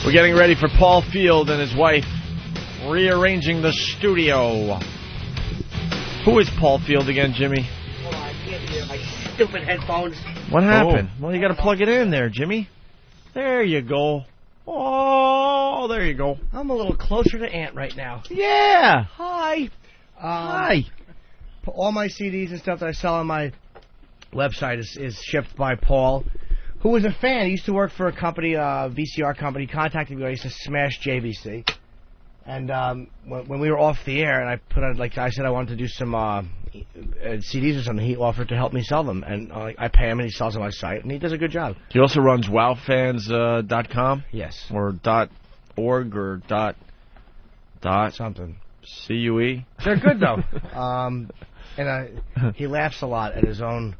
We're getting ready for Paul Field and his wife rearranging the studio. Who is Paul Field again, Jimmy? Hold on, I can't hear my stupid headphones. What happened? Well, you got to plug it in there, Jimmy. There you go. Oh, there you go. I'm a little closer to Ant right now. Yeah. Hi. Hi. All my CDs and stuff that I sell on my website is shipped by Paul, who was a fan. He used to work for a company, VCR company. He contacted me. I used to smash JVC. And when we were off the air, and I put out, like I said, I wanted to do some CDs or something, he offered to help me sell them. And I pay him, and he sells on my site, and he does a good job. He also runs wowfans.com? Yes. Or .org or something. CUE? They're good, though. He laughs a lot at his own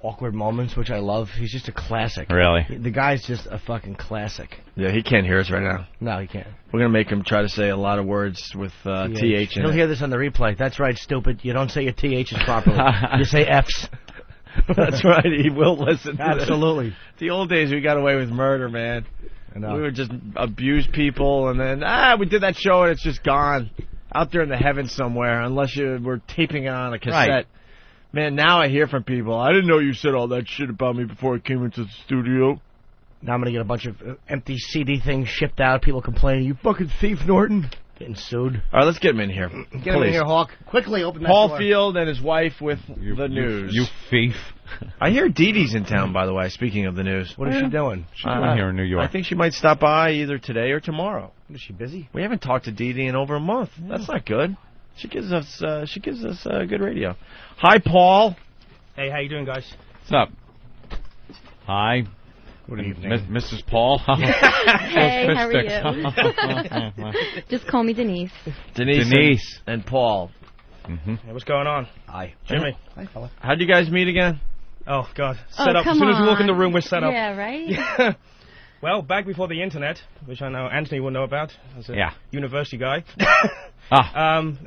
awkward moments, which I love. He's just a classic. Really? The guy's just a fucking classic. Yeah, he can't hear us right now. No, he can't. We're going to make him try to say a lot of words with TH in He'll it. hear this on the replay. That's right, stupid. You don't say your THs properly. You say Fs. That's right. He will listen to Absolutely. This. The old days, we got away with murder, man. I know. We would just abuse people, and then, we did that show, and it's just gone. Out there in the heavens somewhere, unless you were taping it on a cassette. Right. Man, now I hear from people, I didn't know you said all that shit about me before I came into the studio. Now I'm going to get a bunch of empty CD things shipped out. People complaining, you fucking thief, Norton. Getting sued. All right, let's get him in here. Get him in here, Hawk. Quickly open that Paul door. Field and his wife with the news. You thief. I hear Dee Dee's in town, by the way, speaking of the news. What is she doing? She's here in New York. I think she might stop by either today or tomorrow. Is she busy? We haven't talked to Dee Dee in over a month. That's not good. She gives us good radio. Hi, Paul. Hey, how you doing, guys? What's up? Hi. Good evening. Mrs. Paul. Hey, how are you? Just call me Denise. Denise. And Paul. Hey, what's going on? Hi. Jimmy. Hi, fella. How'd you guys meet again? Oh, God. Set up. As Come soon as we walk in the on. room, we're set up. Yeah, right? Well, back before the internet, which I know Anthony will know about as a university guy.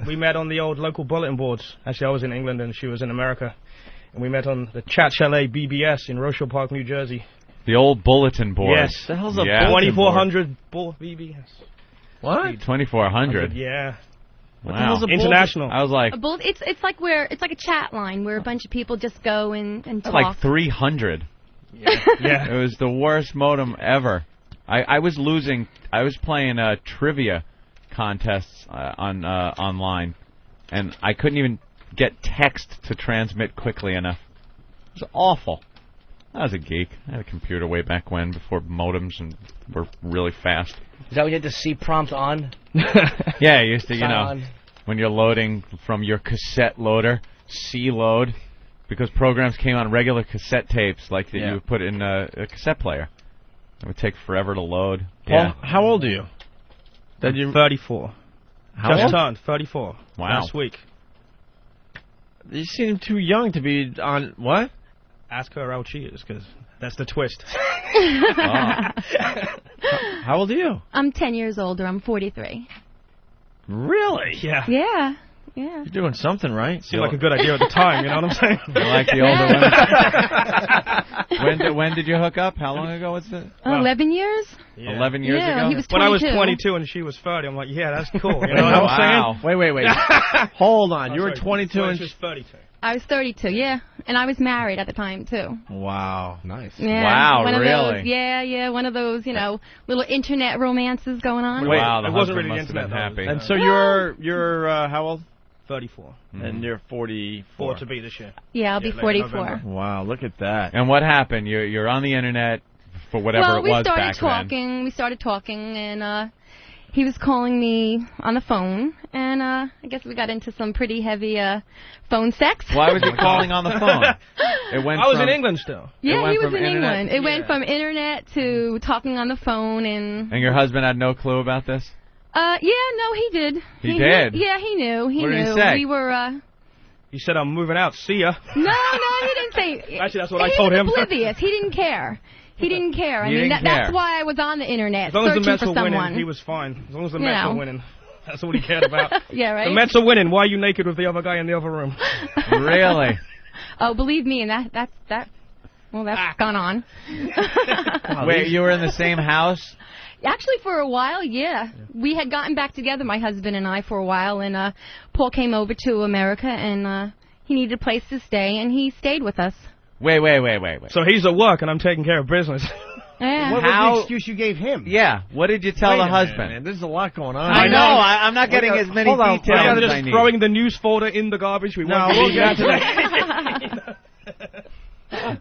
We met on the old local bulletin boards. Actually, I was in England and she was in America. And we met on the Chat Chalet BBS in Rochelle Park, New Jersey. The old bulletin board. Yes. The hell's a Yeah. bulletin board? 2400 BBS. What? 2400. Yeah. What the hell's a International. I was like, It's like a chat line where a bunch of people just go and talk. like 300. Yeah. It was the worst modem ever. I was losing. I was playing trivia contests online, and I couldn't even get text to transmit quickly enough. It was awful. I was a geek. I had a computer way back when, before modems and were really fast. Is that when you had to see prompt on? Yeah, I used to, Sign on. when you're loading from your cassette loader, C load, because programs came on regular cassette tapes, like that you would put in a cassette player. It would take forever to load. Paul, how old are you? I'm 34. How Just old? turned 34 Wow. last week. You seem too young to be on... What? Ask her how she is, because that's the twist. How old are you? I'm 10 years older. I'm 43. Really? Yeah. Yeah. Yeah. You're doing something right. Seemed like a good idea at the time, you know what I'm saying? You like the older women? When did you hook up? How long ago was it? 11 years? Yeah. 11 years Yeah, ago? he was When I was 22. 22 and she was 30, I'm like, yeah, that's cool. You know what I'm Wow. saying? Wait. Hold on. Oh, You were sorry. 22 Well, and... she was 32. I was 32, yeah. And I was married at the time, too. Wow. Nice. Yeah. Wow, one of really? Those, yeah. One of those, little internet romances going on. Wait, Wow, the it wasn't husband really must the have been internet, happy. though. And so you're how old? 34. And you're 44. 4 to be this year. Yeah, I'll be late 44. November. Wow, look at that. And what happened? You're on the internet for whatever Well, it was back we started talking, and he was calling me on the phone, and I guess we got into some pretty heavy phone sex. then. Why was he calling on the phone? It went I was from, in England still. Yeah, went he was from in internet- England. It went from internet to talking on the phone, and And your husband had no clue about this? he did. He did? Yeah, he knew. He What knew. did he say? We were. He said, I'm moving out. See ya. No, he didn't say. Actually, that's what I told him. He was oblivious. He didn't care. He didn't care. He didn't care. That's why I was on the internet As long as the searching Mets for were someone. winning, he was fine. As long as the You Mets know. were winning. That's all he cared about. Yeah, right. The Mets are winning. Why are you naked with the other guy in the other room? Really? Oh, believe me, and that's gone on. Wait, you were in the same house? Actually, for a while, yeah. We had gotten back together, my husband and I, for a while, and Paul came over to America, and he needed a place to stay, and he stayed with us. Wait. So he's at work, and I'm taking care of business. Yeah. What was the excuse you gave him? Yeah. What did you tell the husband? Man, there's a lot going on. I know. I'm not getting as many details as just I need. throwing the news folder in the garbage. We'll get to that.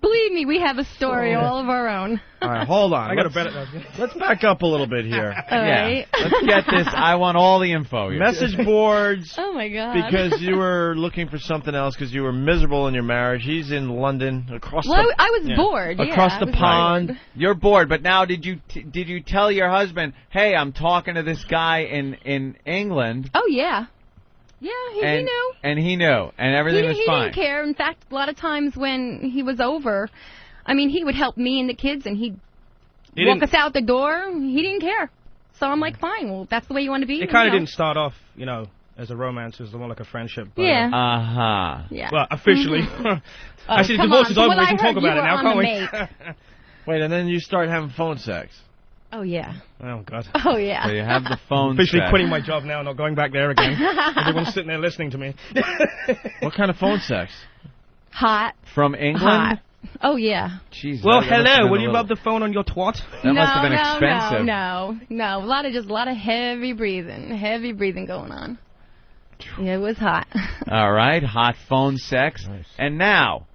Believe me, we have a story all of our own. All right, hold on. I got a better. Let's back up a little bit here. All right. Let's get this. I want all the info here. Message boards. Oh, my God. Because you were looking for something else because you were miserable in your marriage. He's in London, across I was bored. across the pond. Bored. You're bored, but now did you tell your husband, hey, I'm talking to this guy in England? Oh, yeah. Yeah, he knew. And he knew, and everything was fine. He didn't care. In fact, a lot of times when he was over, I mean, he would help me and the kids, and he'd walk us out the door. He didn't care. So I'm like, fine, well, that's the way you want to be. It kind of didn't start off, as a romance. It was more like a friendship. But, yeah. Yeah. Well, officially. Actually, the divorce is over. We can talk about it now, can't we? Wait, and then you start having phone sex. Oh, yeah. Oh, God. Oh, yeah. So you have the phone officially sex. quitting my job now, not going back there again. Everyone's sitting there listening to me. What kind of phone sex? Hot. From England? Hot. Oh, yeah. Jesus. Well, hello. Will you rub the phone on your twat? That must have been expensive. No. A lot of heavy breathing going on. Yeah, it was hot. All right, hot phone sex. Nice. And now,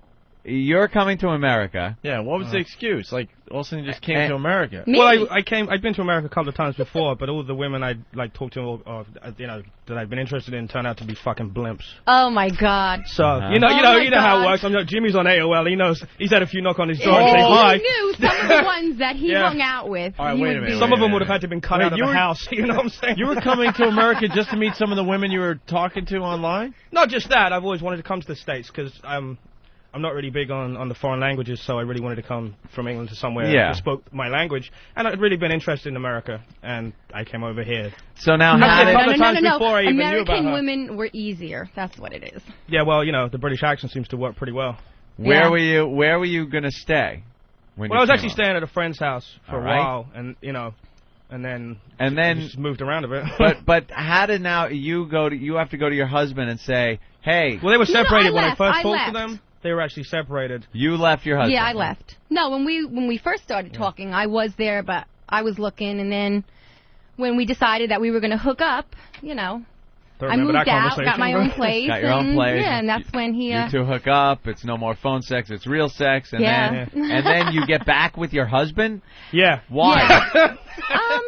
you're coming to America. Yeah, what was the excuse? Like, all of a sudden you just came to America. Me? Well, I'd been to America a couple of times before, but all the women I'd talked to, or that I'd been interested in, turned out to be fucking blimps. Oh my God. So you know how it works. Jimmy's on AOL. He knows. He's had a few knock on his door and say hi. He knew some of the ones that he hung out with. All right, wait a minute. Some of them would have had to been cut out of the house. You know what I'm saying? You were coming to America just to meet some of the women you were talking to online? Not just that. I've always wanted to come to the States because I'm not really big on the foreign languages, so I really wanted to come from England to somewhere that spoke my language. And I'd really been interested in America, and I came over here. So now, No. American women were easier. That's what it is. Yeah, well, the British accent seems to work pretty well. Where were you going to stay? Well, I was actually staying at a friend's house for a while, and then just moved around a bit. but how did now you have to go to your husband and say, hey? Well, they were separated when I first talked to them. They were actually separated. You left your husband? Yeah, I left. No, when we first started talking, I was there, but I was looking, and then when we decided that we were going to hook up, I moved out, got my own place. Got your own place. Yeah, and that's when he... You two hook up. It's no more phone sex. It's real sex. And then you get back with your husband? Yeah. Why? Yeah.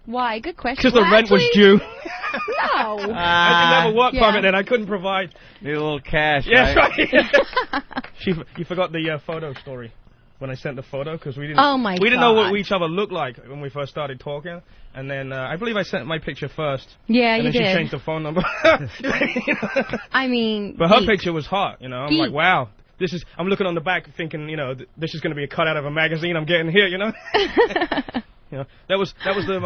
Why? Good question. Because the rent was due. No. I didn't have a work permit and I couldn't provide. Need a little cash, yes, right? You forgot the photo story when I sent the photo because we didn't. Oh my God. We didn't know what each other looked like when we first started talking, and then I believe I sent my picture first. Yeah, and you then did. She changed the phone number. I mean. But her picture was hot. I'm like, wow. I'm looking on the back thinking, this is going to be a cut out of a magazine I'm getting here, that was the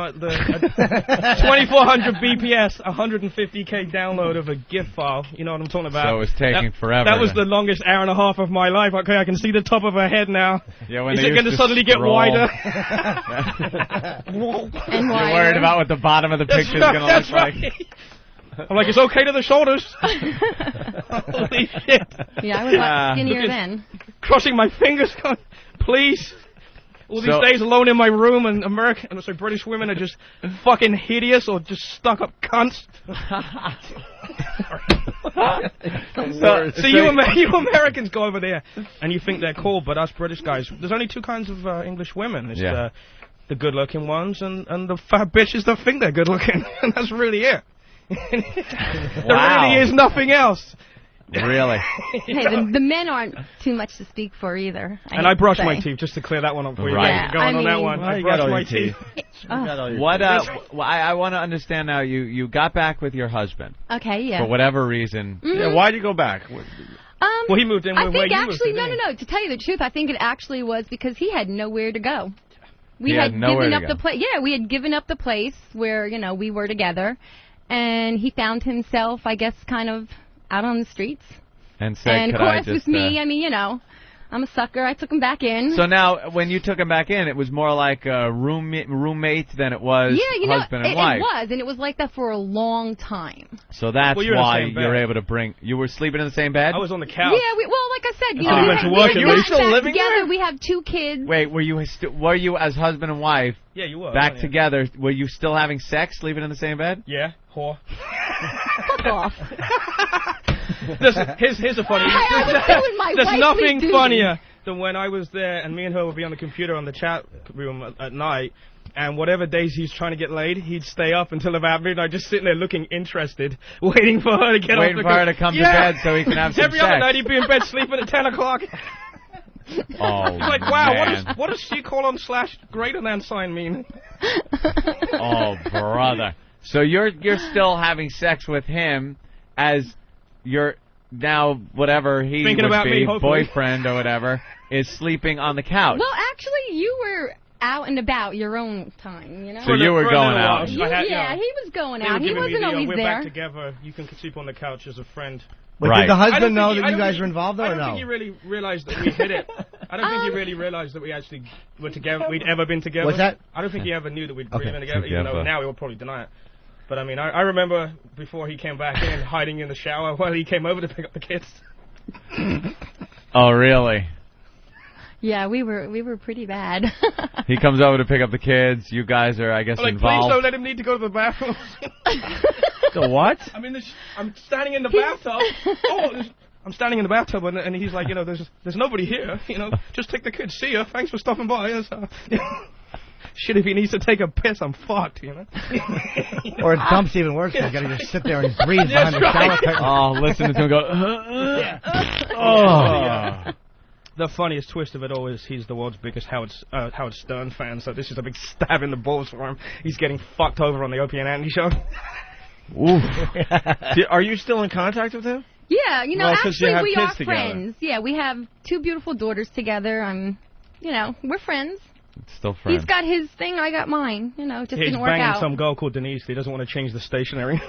2400 BPS, 150K download of a GIF file. You know what I'm talking about? So it was taking forever. That was the longest hour and a half of my life. Okay, I can see the top of her head now. Yeah, when is it going to suddenly get wider? And You're worried about what the bottom of the picture is going to look like. I'm like, it's okay to the shoulders. Holy shit. Yeah, I was a lot skinnier then. Crossing my fingers, going, please. All these days alone in my room, and British women are just fucking hideous or just stuck-up cunts. So you Americans go over there, and you think they're cool, but us British guys, there's only two kinds of English women. It's the good-looking ones and the fat bitches that think they're good-looking, and that's really it. There really is nothing else. Really? Hey, the men aren't too much to speak for either. I brush my teeth just to clear that one up for you. Right. On that one. I brush my teeth. What? I want to understand now. You got back with your husband. Okay. Yeah. For whatever reason. Mm-hmm. Yeah. Why'd you go back? Well, he moved in. I think actually, no. To tell you the truth, I think it actually was because he had nowhere to go. We had given up the place. Yeah, we had given up the place where we were together, and he found himself, I guess, kind of out on the streets. And said, and of course, with me, I mean, I'm a sucker. I took him back in. So now, when you took him back in, it was more like a roommate than it was husband and wife. It was, and it was like that for a long time. So that's why you're able to bring... You were sleeping in the same bed? I was on the couch. Yeah, well, like I said, you went to work. You were still living together. there? We have 2 kids. Wait, were you as husband and wife? Yeah, you were. Back together. Were you still having sex, sleeping in the same bed? Yeah, whore. Fuck off. Here's a funny. There's nothing funnier than when I was there and me and her would be on the computer on the chat room at night, and whatever days he's trying to get laid, he'd stay up until about midnight, just sitting there looking interested, waiting for her to get waiting for her to come to bed so he can have some Every sex. other night he'd be in bed sleeping at 10 o'clock. Oh, he's like, wow, what does she call on /greater than sign mean? Oh, brother. So you're still having sex with him as your now whatever he Thinking would about be, me, boyfriend or whatever, is sleeping on the couch. Well, actually, you were out and about your own time, you know? So you were going out. He was going out. He wasn't always we're there. Back together. You can sleep on the couch as a friend. But did the husband know that you guys were involved, or no? I don't think he really realized that we hit it. I don't think he really realized that we actually were together. We'd ever been together. What's that? I don't think he ever knew that we'd really been together. Even though now he would probably deny it. But I mean, I remember before he came back in, hiding in the shower while he came over to pick up the kids. Oh, really? Yeah, we were pretty bad. He comes over to pick up the kids. You guys are, I guess, involved. Please don't let him need to go to the bathroom. The what? I mean, I'm standing in the bathtub. I'm standing in the bathtub, and he's like, there's nobody here. Just take the kids. See ya. Thanks for stopping by. Shit, if he needs to take a piss, I'm fucked, Or it dumps even worse. You gotta just sit there and breathe behind the shower curtain. Oh, listen to him go. The funniest twist of it all is he's the world's biggest Howard Stern fan, so this is a big stab in the balls for him. He's getting fucked over on the Opie Anthony show. Oof. Are you still in contact with him? Yeah, actually we are together. friends. Yeah, we have 2 beautiful daughters together. We're friends. Still friends. He's got his thing, I got mine. Just didn't work out. He's banging some girl called Denise. He doesn't want to change the stationery.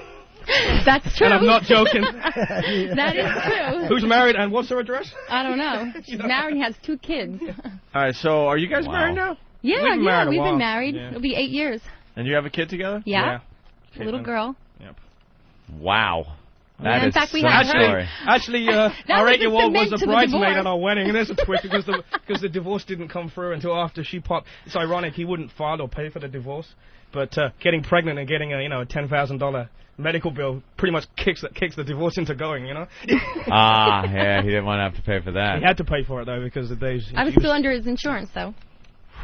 That's true. And I'm not joking. That is true. Who's married and what's her address? I don't know. She's married and has 2 kids. All right, so are you guys married now? Yeah, we've been married. Yeah. It'll be 8 years. And you have a kid together? Yeah. A little girl. Yep. Wow. That in fact, we had her. Actually, our 8-year-old was a bridesmaid at our wedding, and there's a twist because the divorce didn't come through until after she popped. It's ironic he wouldn't file or pay for the divorce, but getting pregnant and getting a $10,000 medical bill pretty much kicks the divorce into going. Yeah, he didn't want to have to pay for that. He had to pay for it though because the days. I was still under his insurance though.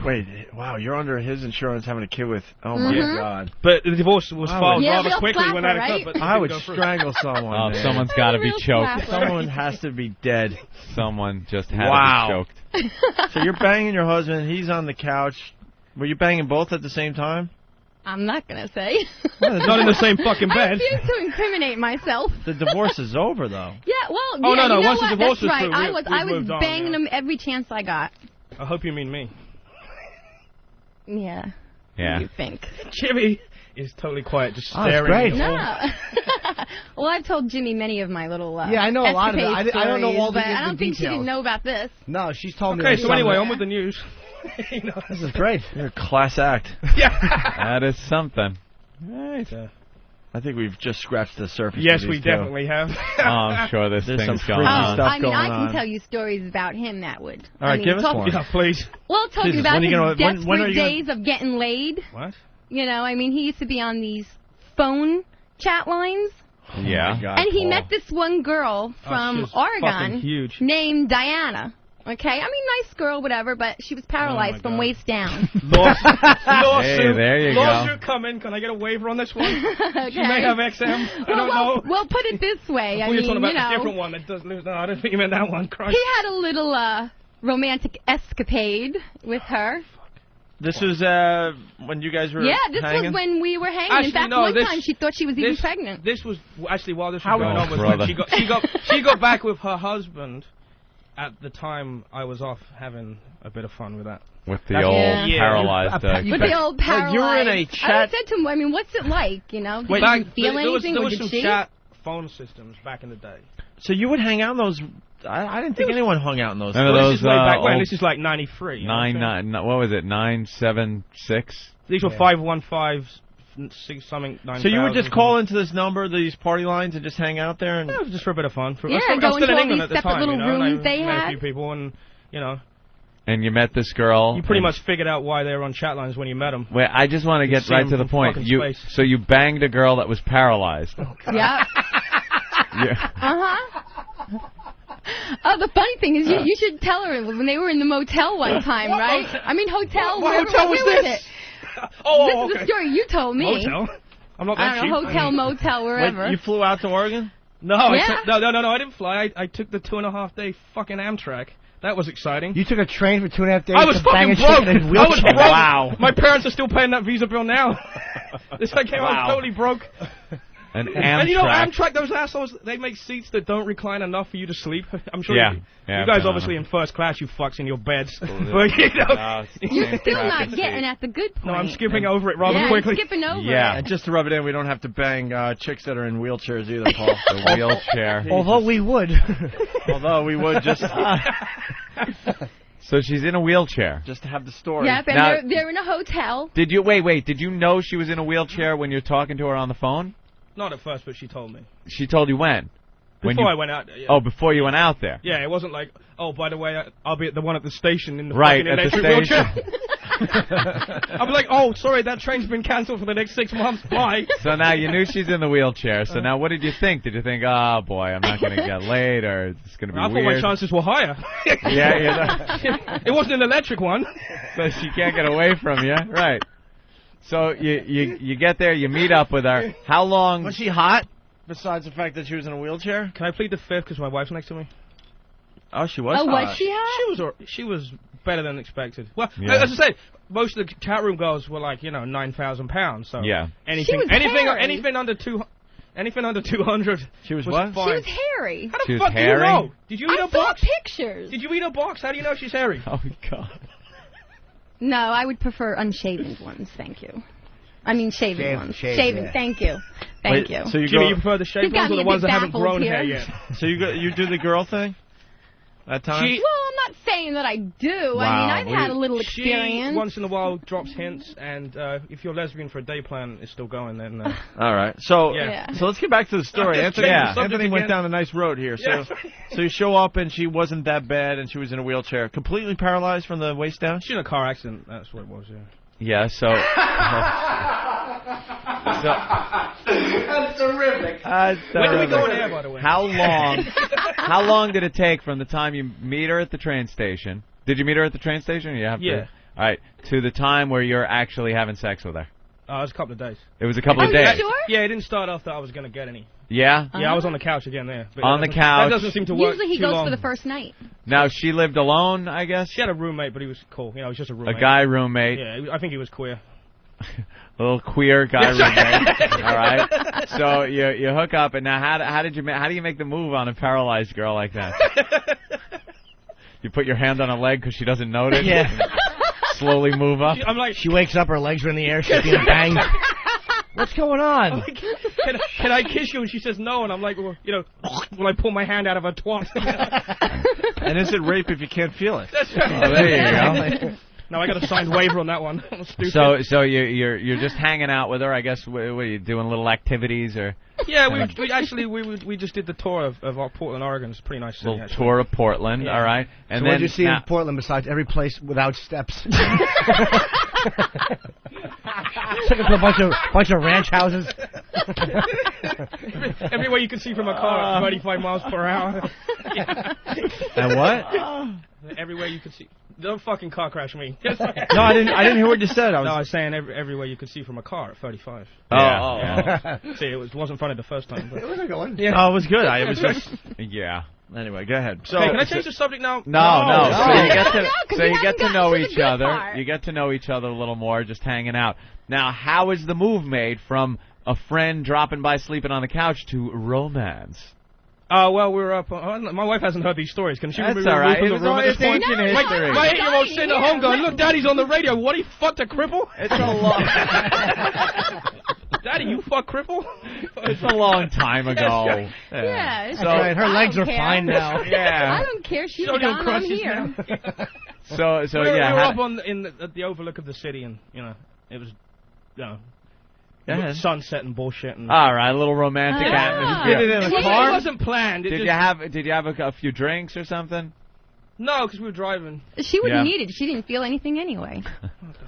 Wait, wow, you're under his insurance having a kid with... Oh, my God. But the divorce was filed rather quickly when that occurred. But I would strangle someone. Oh, someone's got to be choked. Someone has to be dead. Someone just had to be choked. So you're banging your husband, he's on the couch. Were you banging both at the same time? I'm not going to say. Not in the same fucking bed. I refuse to incriminate myself. The divorce is over, though. Yeah, well, no. You know once the divorce was through, I was banging him every chance I got. I hope you mean me. Yeah. Yeah. What do you think? Jimmy is totally quiet, just staring. That's great. No. Well, I've told Jimmy many of my little yeah, I know a lot of it. I don't know all the details. I don't think details. she didn't know about this. No, she's told me. Okay, so anyway, on with the news. This is great. You're a class act. Yeah. That is something. Right. I think we've just scratched the surface. Yes, we definitely have. I'm sure there's things going on. I mean, I can tell you stories about him that would. All right, give us one. Yeah, please. Well, talking about his desperate days of getting laid. What? I mean, he used to be on these phone chat lines. Yeah. God, and he met this one girl from Oregon named Diana. Okay, I mean, nice girl, whatever, but she was paralyzed from waist down. Lawsuit. Hey, there you go. Lawsuit coming. Can I get a waiver on this one? Okay. She may have XM. I don't know. Well, put it this way. I mean, you're talking about a different one that does lose. No, I don't think you meant that one. Christ. He had a little romantic escapade with her. This was when you guys were this hanging? was when we were hanging. Actually, in fact, one time she thought she was even pregnant. This was actually while this was going on was when she got back with her husband. At the time, I was off having a bit of fun with that. With the old paralyzed... With the old paralyzed... You were in a chat... I said to him, I mean, what's it like, Did you feel anything? There was some chat phone systems back in the day. So you would hang out on those I didn't think anyone hung out in those. This is way back when. This is like 93. What was it? 976. These were 515. 6 something 9. So you would just call into this number, these party lines, and just hang out there, and it was just for a bit of fun. Yeah, I was still in England at the time, little rooms they met had. a few people, and And you met this girl. You pretty much figured out why they were on chat lines when you met them. Wait, I just want to get right to the point. So you banged a girl that was paralyzed. Yeah. Oh, the funny thing is, you should tell her when they were in the motel one time, right? I mean, hotel. What hotel was this? This is the story you told me. Hotel? I'm not that cheap. Hotel, motel, wherever. Wait, you flew out to Oregon? No, I didn't fly. I took the 2.5-day fucking Amtrak. That was exciting. You took a train for 2.5 days. I was fucking broke. I was broke. Wow. My parents are still paying that Visa bill now. This guy came out totally broke. And Amtrak, those assholes, they make seats that don't recline enough for you to sleep. I'm sure you guys obviously in first class, you fucks in your beds. But, you're still not getting at the good point. No, I'm skipping over it rather quickly. Skipping over it. And just to rub it in, we don't have to bang chicks that are in wheelchairs either, Paul. The wheelchair. Although we would. just... So she's in a wheelchair. Just to have the story. Yep, and they're in a hotel. Did you... Wait. Did you know she was in a wheelchair when you're talking to her on the phone? Not at first, but she told me. She told you when? Before I went out. Yeah. Oh, before you went out there. Yeah, it wasn't like, oh, by the way, I'll be at the one at the station in the fucking electric wheelchair. I'll be like, oh, sorry, that train's been cancelled for the next 6 months. Bye. So now you knew she's in the wheelchair. So now what did you think? Did you think, oh, boy, I'm not going to get laid, or it's going to be weird? I thought my chances were higher. It wasn't an electric one. So she can't get away from you. Right. So you get there, you meet up with her. How long... Was she hot, besides the fact that she was in a wheelchair? Can I plead the fifth because my wife's next to me? Oh, she was hot. Was she hot? She was better than expected. Well, as I said, most of the chat room girls were like, £9,000. So anything under 200. She was what? Fine. She was hairy. How the fuck do you know? Did you eat her box? I saw pictures. Did you eat her box? How do you know she's hairy? Oh, God. No, I would prefer unshaven ones, thank you. I mean shaven ones. Shaven, thank you. Thank you. So you prefer the shaved ones or the ones that haven't grown hair yet? So you do the girl thing? That time? Well, I'm not saying that I do. Wow. I mean, I've had a little experience. She once in a while drops hints, and if you're lesbian for a day plan, it's still going then. All right. So so let's get back to the story. Anthony went down a nice road here. So you show up, and she wasn't that bad, and she was in a wheelchair. Completely paralyzed from the waist down? She's in a car accident. That's what it was, Yeah, so... That's terrific. When did we go on air, by the way? How long did it take from the time you meet her at the train station? Did you meet her at the train station? Or you have to, all right, to the time where you're actually having sex with her? It was a couple of days. It was a couple of days. Sure? Yeah, it didn't start off that I was going to get any. Yeah? Yeah, I was on the couch again there. On the couch. That doesn't seem to work. Usually he goes for the first night. Now, she lived alone, I guess? She had a roommate, but he was cool. He was just a roommate. A guy roommate. Yeah, I think he was queer. A little queer guy roommate. All right. So you hook up, and now how do you make the move on a paralyzed girl like that? You put your hand on a leg because she doesn't notice. Yeah. Slowly move up. She wakes up, her legs are in the air, she's being banged. What's going on? Like, can I kiss you? And she says no, and I'm like, well, will I pull my hand out of her twat? And is it rape if you can't feel it? That's right. Oh, there you go. No, I got a signed waiver on that one. So you're just hanging out with her, I guess. What are you doing? Little activities or? Yeah, we just did the tour of Portland, Oregon. It's a pretty nice city. Little tour of Portland, all right. And so then what did you see in Portland besides every place without steps? Took it to a bunch of ranch houses. Everywhere you can see from a car at 35 miles per hour. And what? Everywhere you can see. Don't fucking car crash me. No, I didn't hear what you said. I was saying everywhere you could see from a car at 35. Yeah. See, it wasn't funny the first time. But It wasn't going. Yeah. Oh, it was good. It was just... Yeah. Anyway, go ahead. So, can I change the subject now? No. So you get to know each other. Part. You get to know each other a little more, just hanging out. Now, how is the move made from a friend dropping by sleeping on the couch to romance? Well, we were up. My wife hasn't heard these stories. Can she remove all right. from the room at this point? My 8-year-old sitting at home going, "Look, Daddy's on the radio. What, he fucked a cripple?" It's a lot. Daddy, you fuck cripple? It's a long time ago. Yeah. So her legs are fine now. Yeah. I don't care. She's gone. I'm here. So we were yeah. up at the overlook of the city, and it was, sunset and bullshit. And all right, a little romantic atmosphere. Did it in a car? It wasn't planned. Did you have a few drinks or something? No, because we were driving. She wouldn't need it. She didn't feel anything anyway,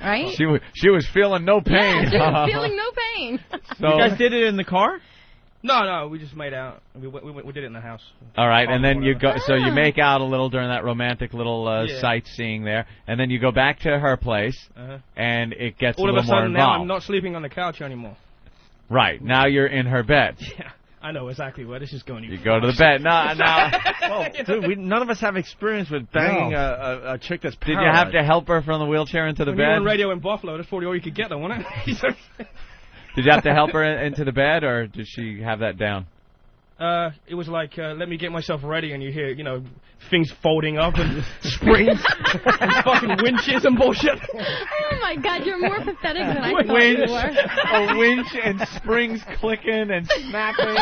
right? She was feeling no pain. Yeah, she was feeling no pain. So you guys did it in the car? No, we just made out. We did it in the house. All right, and then you go. So you make out a little during that romantic little sightseeing there, and then you go back to her place, and it gets all a little of a sudden more involved. Now I'm not sleeping on the couch anymore. Right now you're in her bed. Yeah. I know exactly where this is going. You go to the bed. No. Well, dude, none of us have experience with banging a chick that's paralyzed. Did you have to help her from the wheelchair into the bed? When you were on radio in Buffalo, that's probably all you could get, though, wasn't it? Did you have to help her into the bed, or did she have that down? It was like, let me get myself ready, and you hear, things folding up and springs and fucking winches and bullshit. Oh my God, you're more pathetic than I thought you were. A winch and springs clicking and snapping.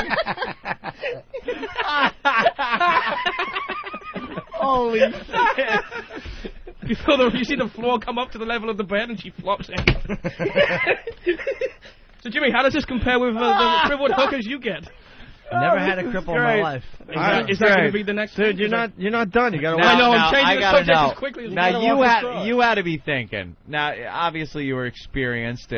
Holy shit. You see the floor come up to the level of the bed, and she flops in. So, Jimmy, how does this compare with the crippled hookers you get? Never had a cripple in my life. Is that going to be the next? Dude, you're not done. You got to. I know. I'm changing the subject as quickly as now you had to be thinking. Now, obviously, you were experienced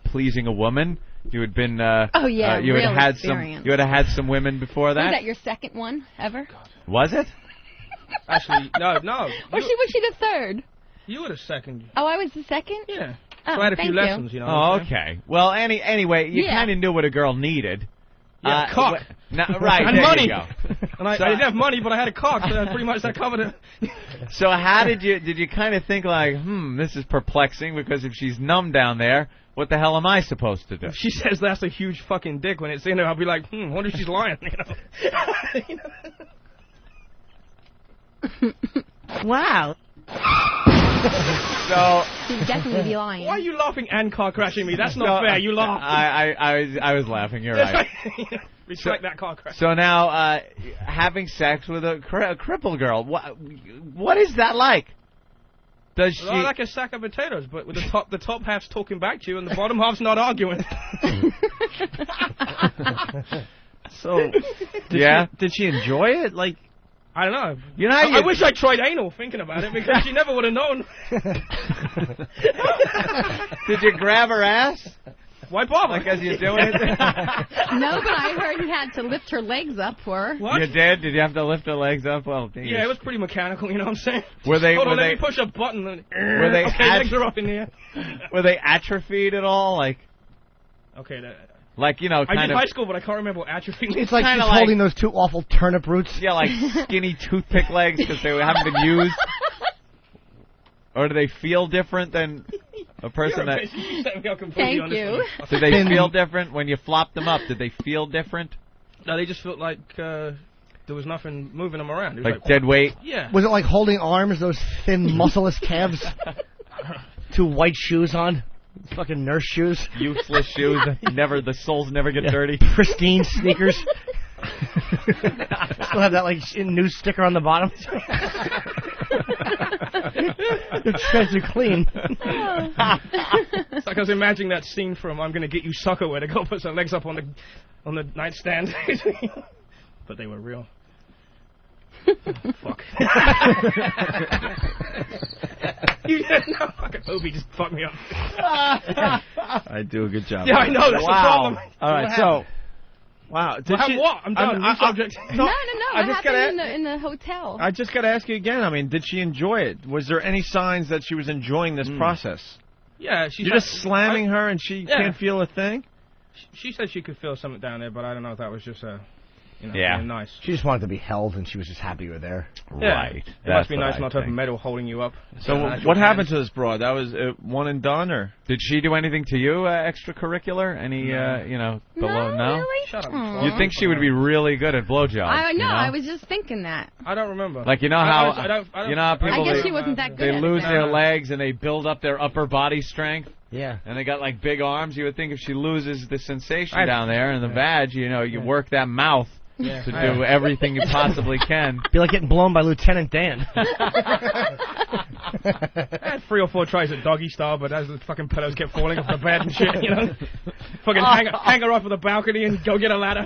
pleasing a woman. You had been. You had had some women before that. Was that your second one ever? Was it? Actually, no. Was she the third? You were the second. Oh, I was the second? Yeah. So I had a few lessons, Oh, okay. Well, anyway, you kind of knew what a girl needed. Yeah, cock. Right, and there money. You go. And I didn't have money, but I had a cock, so pretty much that covered it. So how did you kind of think like, this is perplexing, because if she's numb down there, what the hell am I supposed to do? If she says that's a huge fucking dick when it's in her, I'll be like, wonder if she's lying, Wow. So she'd definitely be lying. Why are you laughing and car crashing me? That's not fair. You laugh. I was laughing. You're right. Respect that car crash. So now, having sex with a crippled girl, what is that like? Does she like a sack of potatoes, but with the top half's talking back to you and the bottom half's not arguing. So, did she enjoy it? Like, I don't know. I wish I tried anal thinking about it, because she never would have known. Did you grab her ass? Why bother? Like as you're doing it? No, but I heard he had to lift her legs up for her. What? You did? Did you have to lift her legs up? Well, yeah, it was pretty mechanical, you know what I'm saying? Hold on, let me push a button. Were they legs are up in the air. Were they atrophied at all? Like, okay, like, kind of... I did high school, but I can't remember what atrophy means. It's like she's holding those two awful turnip roots. Yeah, like skinny toothpick legs because they haven't been used. Or do they feel different than a person that... Thank you. Did they feel different when you flopped them up? Did they feel different? No, they just felt like there was nothing moving them around. It was like dead weight? Yeah. Was it like holding arms, those thin, muscleless calves? Two white shoes on? Fucking nurse shoes. Useless shoes. The soles never get dirty. Pristine sneakers. Still have that new sticker on the bottom. Your treads are clean. It's like I was imagining that scene from I'm Gonna Get You Sucker, where the girl puts her legs up on the nightstand. But they were real. Fuck. No, fucking Opie just fucked me up. I do a good job. Yeah, I know, that's the problem. All right, so... Wow. I'm done. New subject. No. What happened in the hotel? I just got to ask you again. I mean, did she enjoy it? Was there any signs that she was enjoying this process? Yeah. You're just slamming her and she can't feel a thing? She said she could feel something down there, but I don't know if that was just nice. She just wanted to be held, and she was just happy you were there. Yeah. Right. It must be nice not to have a medal holding you up. So what happened to this broad? That was one and done, or did she do anything to you extracurricular? Any below? No. Really? Shut up. You'd think she would be really good at blowjobs. I know. I was just thinking that. I don't remember. Like how I don't, how people I guess she wasn't that good. They lose their legs and they build up their upper body strength. Yeah. And they got like big arms. You would think if she loses the sensation down there in the vag, you work that mouth to do everything you possibly can. Be like getting blown by Lieutenant Dan. I had 3 or 4 tries at doggy style, but as the fucking pillows kept falling off the bed and shit, fucking hang her off of the balcony and go get a ladder.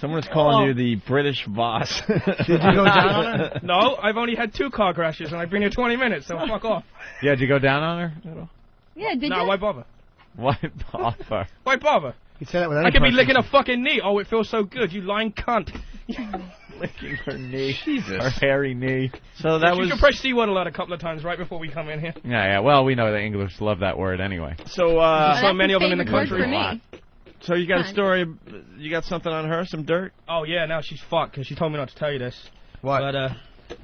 Someone's calling you the British Voss. Did you go down on her? No, I've only had 2 car crashes and I've been here 20 minutes, so fuck off. Yeah, did you go down on her at all? Yeah, did you? No, why bother? Why bother? Why bother? He'd say that with any I could be person. licking a fucking knee. Oh, it feels so good, you lying cunt. Licking her knee. Jesus. Her hairy knee. So that was... You should press C-word alert a couple of times right before we come in here. Yeah. Well, we know the English love that word anyway. So, so many of them in the country. For me. So you got a story, you got something on her, some dirt? Oh, yeah, now she's fucked because she told me not to tell you this. What? But,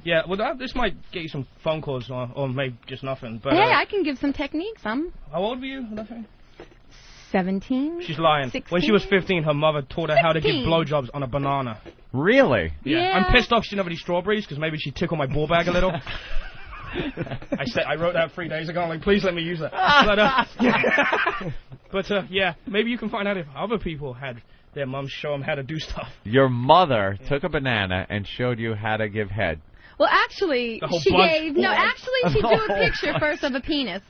yeah, well, this might get you some phone calls or maybe just nothing. But, Hey, I can give some techniques. How old were you? 17. She's lying. 16? When she was 15, her mother taught her how to give blowjobs on a banana. Really? Yeah. I'm pissed off she didn't have any strawberries because maybe she tickled my ball bag a little. I wrote that 3 days ago. I'm like, please let me use that. But, yeah, maybe you can find out if other people had their mums show them how to do stuff. Your mother took a banana and showed you how to give head. Well, actually, she drew a picture first of a penis.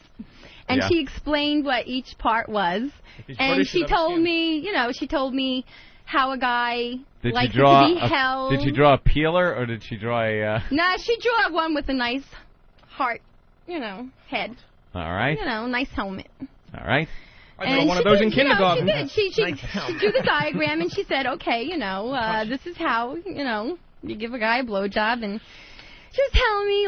And she explained what each part was. And she told me, she told me how a guy likes to be held. Did she draw a peeler or did she draw a... Nah, she drew one with a nice heart, head. All right. Nice helmet. All right. I drew one of those in kindergarten. She drew the diagram and she said, okay, this is how, you give a guy a blowjob. And she was telling me,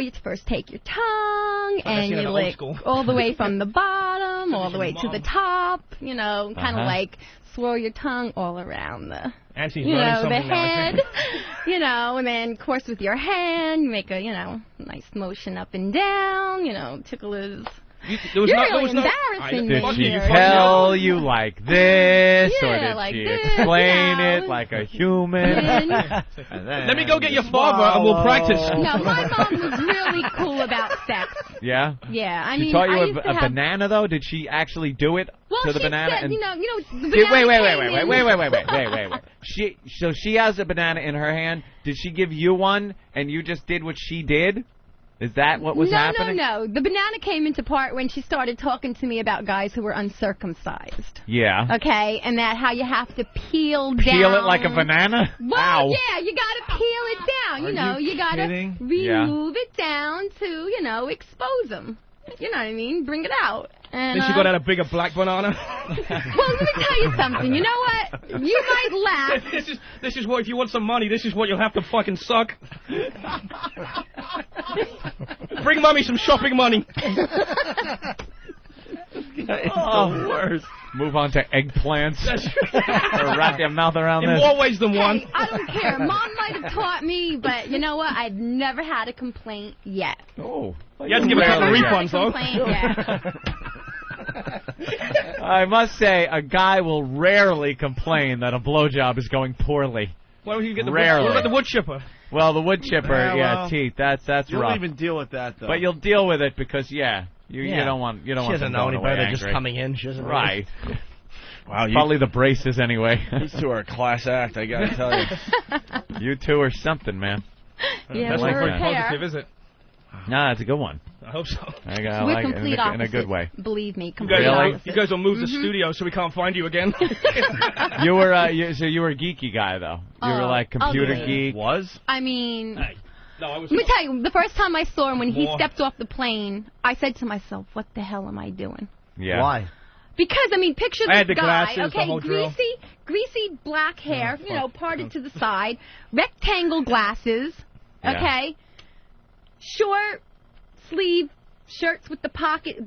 you first take your tongue and you lick all the way from the bottom, all the way to the top, kind of like swirl your tongue all around the, the head, and then, of course, with your hand, you make a, nice motion up and down, tickle his... You're really embarrassing me. Did she tell you like this, or did she explain it like a human? Let me go get your father and we'll practice. No, my mom was really cool about sex. Yeah? Yeah, I mean, she taught you a banana, though? Did she actually do it to the banana? Said, the banana wait. So she has a banana in her hand. Did she give you one and you just did what she did? Is that what was happening? No. The banana came into part when she started talking to me about guys who were uncircumcised. Yeah. Okay, and that how you have to peel down. Peel it like a banana? Well, Ow. Yeah, you got to peel it down. You got to remove it down to, expose them. You know what I mean? Bring it out. And, then she got out a bigger black banana. Well, let me tell you something. You know what? You might laugh. This is what, if you want some money, this is what you'll have to fucking suck. Bring mommy some shopping money. The worst. Move on to eggplants. Or wrap your mouth around this. In more ways than one. I don't care. Mom might have taught me, but you know what? I've never had a complaint yet. Oh. You have to give a couple of refunds, though. I must say, a guy will rarely complain that a blowjob is going poorly. Why would you get what about the wood chipper? Well, the wood chipper, teeth. That's rough. You don't even deal with that, though. But you'll deal with it because, you don't want. She doesn't know any better. They're just coming in. She doesn't. Right. Wow. Probably the braces anyway. These two are a class act. I gotta tell you. You two are something, man. Yeah, that's not very positive, is it? No, that's a good one. I hope so. I We're like complete it in a good way. Believe me, complete opposites. You guys will move the studio so we can't find you again. You were a geeky guy though. You were like computer geek. Was? I mean, no, let me tell you. The first time I saw him when he stepped off the plane, I said to myself, "What the hell am I doing?" Yeah. Why? Because picture I had this the guy, glasses, okay, the whole drill. greasy black hair, parted to the side, rectangle glasses, okay, short sleeve shirts with the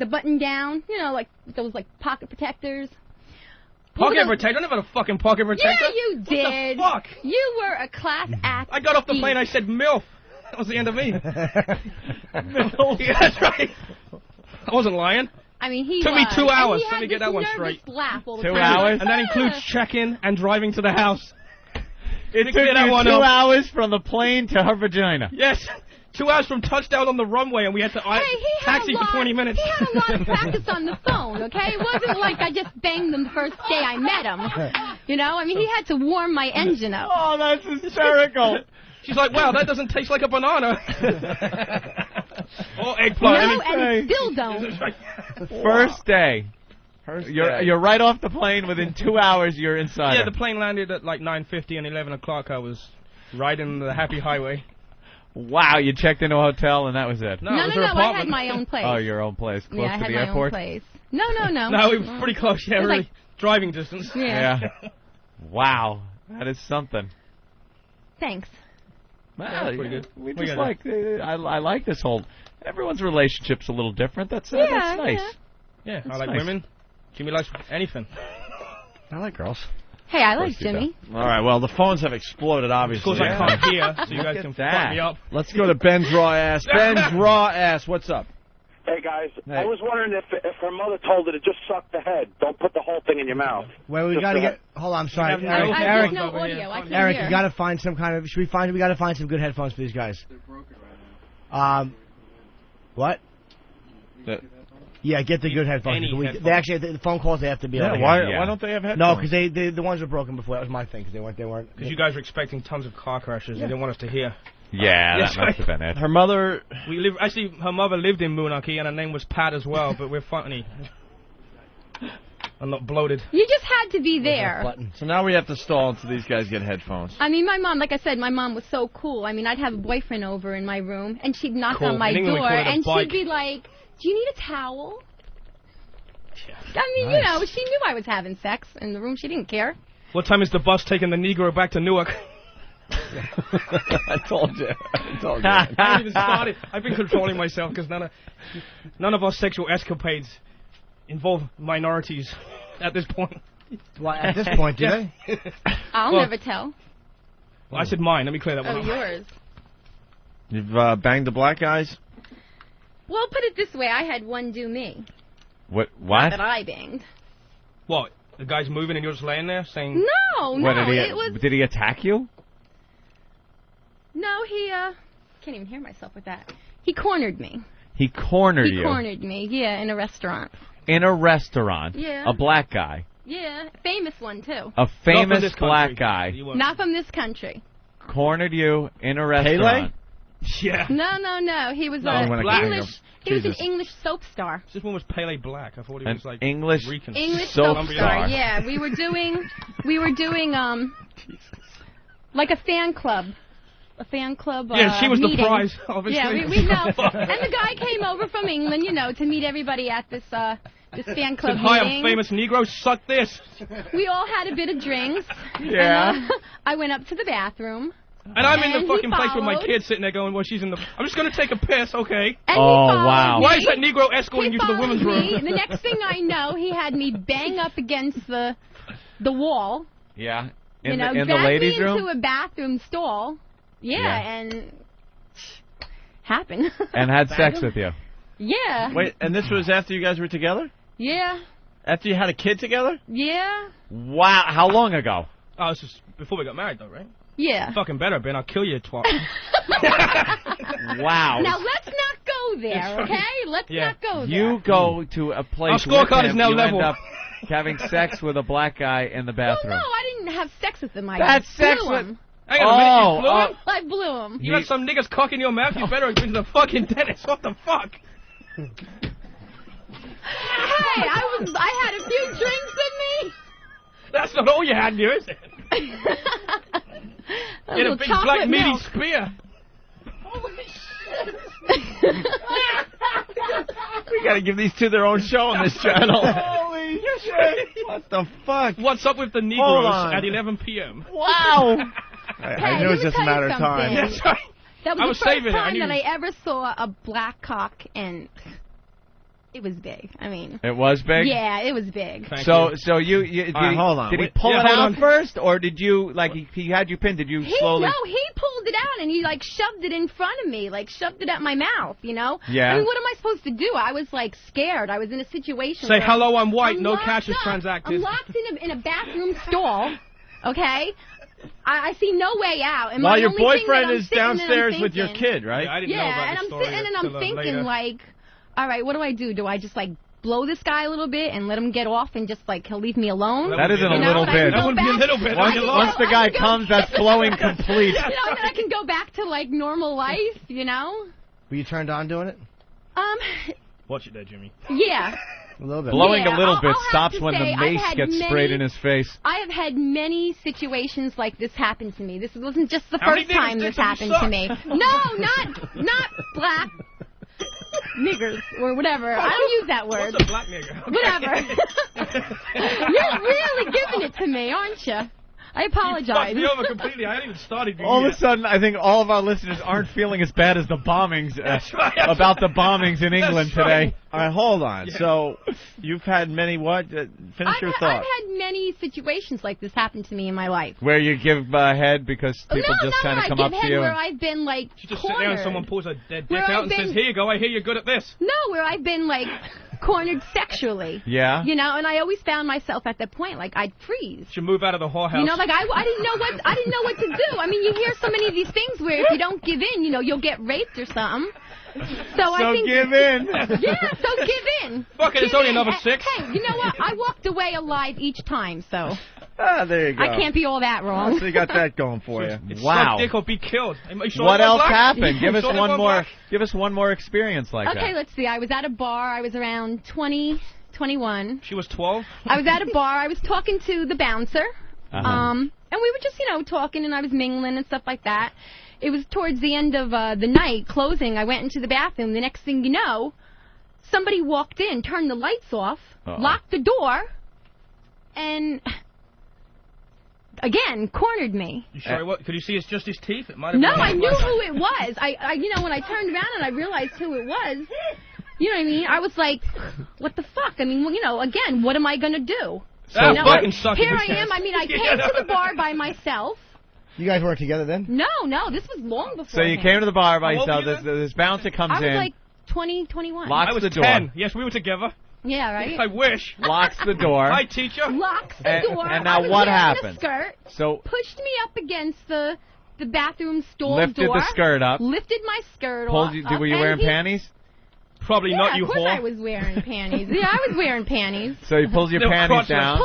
button down, like those pocket protectors. Pocket protector? I never had a fucking pocket protector. Yeah, you did. What the fuck? You were a class act. I got off the plane, I said MILF. That was the end of me. Yeah, that's right. I wasn't lying. I mean, he took me 2 hours. Let me get that one straight. Laugh all the 2 time. hours? And that includes check-in and driving to the house. It took you 2 hours from the plane to her vagina. Yes. 2 hours from touchdown on the runway, and we had to taxi for 20 minutes. He had a lot of practice on the phone, okay? It wasn't like I just banged him the first day I met him. You know, I mean, he had to warm my engine up. Oh, that's hysterical. She's like, wow, that doesn't taste like a banana. Or eggplant. No, and it still don't. First day. You're right off the plane. Within 2 hours, you're inside. Yeah, the plane landed at like 9:50 and 11 o'clock. I was riding the happy highway. Wow, you checked into a hotel and that was it. No, I had my own place. Oh, your own place, close to the airport. Own place. No. No, it was pretty close. Yeah, really, like, driving distance. Yeah. Wow, that is something. Thanks. Well, pretty good. We just like. I like this whole. Everyone's relationship's a little different. That's nice. Yeah, I like women. Jimmy likes anything. I like girls. Hey, I like Jimmy. All right, well, the phones have exploded, obviously. Of course, I can't hear, so you guys can fuck me up. Let's go to Ben's Raw Ass. Ben's Raw Ass, what's up? Hey, guys. Hey. I was wondering if her mother told her to just suck the head. Don't put the whole thing in your mouth. Well, we got to get... Hold on, I'm sorry. Eric, no audio. I can't Eric, hear. you got to find some kind of... We got to find some good headphones for these guys. They're broken right now. What? Yeah, get the good headphones. They actually, the phone calls, they have to be on. Why don't they have headphones? No, because the ones were broken before. That was my thing, because they weren't. Because you guys were expecting tons of car crashes. They didn't want us to hear. Yeah, that must have been it. Her mother... Actually, her mother lived in Moonachie, and her name was Pat as well, but we're funny. I'm not bloated. You just had to be there. So now we have to stall until these guys get headphones. I mean, my mom, like I said, my mom was so cool. I mean, I'd have a boyfriend over in my room, and she'd knock on my door, and she'd be like, do you need a towel? I mean, you know, she knew I was having sex in the room. She didn't care. What time is the bus taking the Negro back to Newark? I told you. I haven't even started. I've been controlling myself because none of our sexual escapades involve minorities at this point. Well, at this point, do they? I'll never tell. Well, I said mine. Let me clear that one up. Yours. You've banged the black guys? Well, put it this way. I had one do me. What? Not that I banged. What? The guy's moving and you're just laying there saying... No, Did he attack you? No, he, can't even hear myself with that. He cornered me. He cornered you? He cornered me, yeah, in a restaurant. In a restaurant? Yeah. A black guy? Yeah, famous one, too. A famous black guy? Not from this country. Cornered you in a restaurant? Yeah. No. He was English. He was an English soap star. This one was Pele Black. I thought he was like English soap star. Yeah, we were doing like a fan club. Yeah, she was meeting. The prize, obviously. Yeah, we know. And the guy came over from England, you know, to meet everybody at this fan club meeting. Hi, I'm famous Negro. Suck this. We all had a bit of drinks. Yeah. And, I went up to the bathroom. And I'm in the fucking place with my kid sitting there going, well, she's in the... I'm just going to take a piss, okay? And wow. Why is that Negro escorting you to the women's room? The next thing I know, he had me bang up against the wall. Yeah. In the ladies' room? into a bathroom stall. Yeah, and... happened. And had sex with you? Yeah. Wait, and this was after you guys were together? Yeah. After you had a kid together? Yeah. Wow. How long ago? Oh, this was before we got married, though, right? Yeah. Fucking better, Ben. I'll kill you, twat. Wow. Now, let's not go there, okay? Let's not go there. You go to a place Our scorecard is now you level. end up having sex with a black guy in the bathroom. Well, no, I didn't have sex with him. I blew him. Hang on a minute, you blew him? I blew him. You got some nigga's cock in your mouth? You better have been to the fucking dentist. What the fuck? Hey, I had a few drinks in me. That's not all you had in you, is it? You had a big black meaty spear. Holy shit. We gotta give these two their own show on this channel. Holy shit. What the fuck? What's up with the Negroes at 11 p.m.? Wow. I knew it was just a matter of time. Yeah, sorry. That was the first time that I ever saw a black cock, and it was big. I mean, it was big. Yeah, it was big. So you hold on. Did he pull it out first, or did you he had you pinned? Did you slowly? No, he pulled it out and he like shoved it in front of me, like shoved it at my mouth. You know? Yeah. I mean, what am I supposed to do? I was like scared. I was in a situation. Say hello. I'm white. No cash is transacted. I'm locked in a bathroom stall. Okay. I see no way out. And while your boyfriend is downstairs with your kid, right? Yeah, I didn't know about and the I'm story sitting and I'm thinking, later. like, all right, what do I do? Do I just, like, blow this guy a little bit and let him get off and just, like, he'll leave me alone? That isn't a little bit. That would be a little bit. Once the guy comes, that's blowing complete. You know, and I can go back to, like, normal life, you know? Were you turned on doing it? Watch it there, Jimmy. Yeah. A little bit. Blowing a little bit I'll stops when the mace gets sprayed in his face. I have had many situations like this happen to me. This wasn't just the first time this happened to me. No, not black niggers or whatever. I don't use that word. What's a black nigger? Okay. Whatever. You're really giving it to me, aren't you? I apologize. You fucked me over completely. I hadn't even started. All of a sudden, I think all of our listeners aren't feeling as bad as the bombings about the bombings in England today. All right, hold on. Yeah. So, you've had many what? Finish your thought. I've had many situations like this happen to me in my life. Where you give head because people just kind of come up to you? Where I've been, like, you just sit there and someone pulls a dead dick out and says, here you go, I hear you're good at this. No, where I've been, like, cornered sexually. Yeah. You know, and I always found myself at that point, like, I'd freeze. You should move out of the whorehouse. You know, like, I didn't know what to do. I mean, you hear so many of these things where if you don't give in, you know, you'll get raped or something. So I think, give in. Yeah, so give in. Fuck it, it's only another 6. Hey, you know what? I walked away alive each time, so. There you go. I can't be all that wrong. So you got that going for you. Wow. Suck dick or be killed. What else happened? Give us one more. Give us one more experience like that. Okay, let's see. I was at a bar. I was around 20, 21. She was 12. I was at a bar. I was talking to the bouncer. And we were just, you know, talking, and I was mingling and stuff like that. It was towards the end of the night, closing. I went into the bathroom. The next thing you know, somebody walked in, turned the lights off, locked the door, and again cornered me. You sure what? Could you see it's just his teeth? It might have no, I knew who it was. I you know, when I turned around and I realized who it was, you know what I mean? I was like, what the fuck? I mean, you know, again, what am I gonna do? So you know, here I am. I mean, I came to the bar by myself. You guys work together then? No, this was long before. So you came to the bar by yourself. This bouncer comes in. I was like 20, 21. Locks the door. 10. Yes, we were together. Yeah, right? I wish. Locks the door. Hi, teacher. Locks the door. And now what happened? A skirt, so pushed me up against the bathroom stall lifted door. The skirt up. Lifted my skirt off. Were you wearing panties? Probably not, you whore. Of course I was wearing panties. Yeah, I was wearing panties. So he pulls your panties down.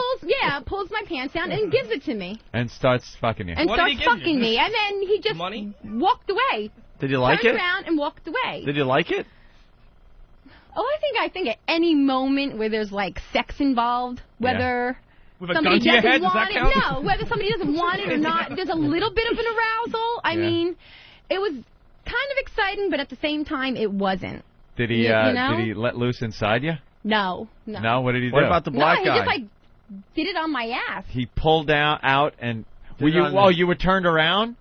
Pulls my pants down and gives it to me. And starts fucking you. And starts fucking me. And then he just walked away. Did you like it? Turned around and walked away. Did you like it? Oh, I think at any moment where there's, like, sex involved, whether with a gun to your head, does that count? No, whether somebody doesn't want it or not, there's a little bit of an arousal. I mean, it was kind of exciting, but at the same time, it wasn't. Did he did he let loose inside you? No. No, what did he do? What about the black guy? He just, like, did it on my ass. He pulled out and you were turned around?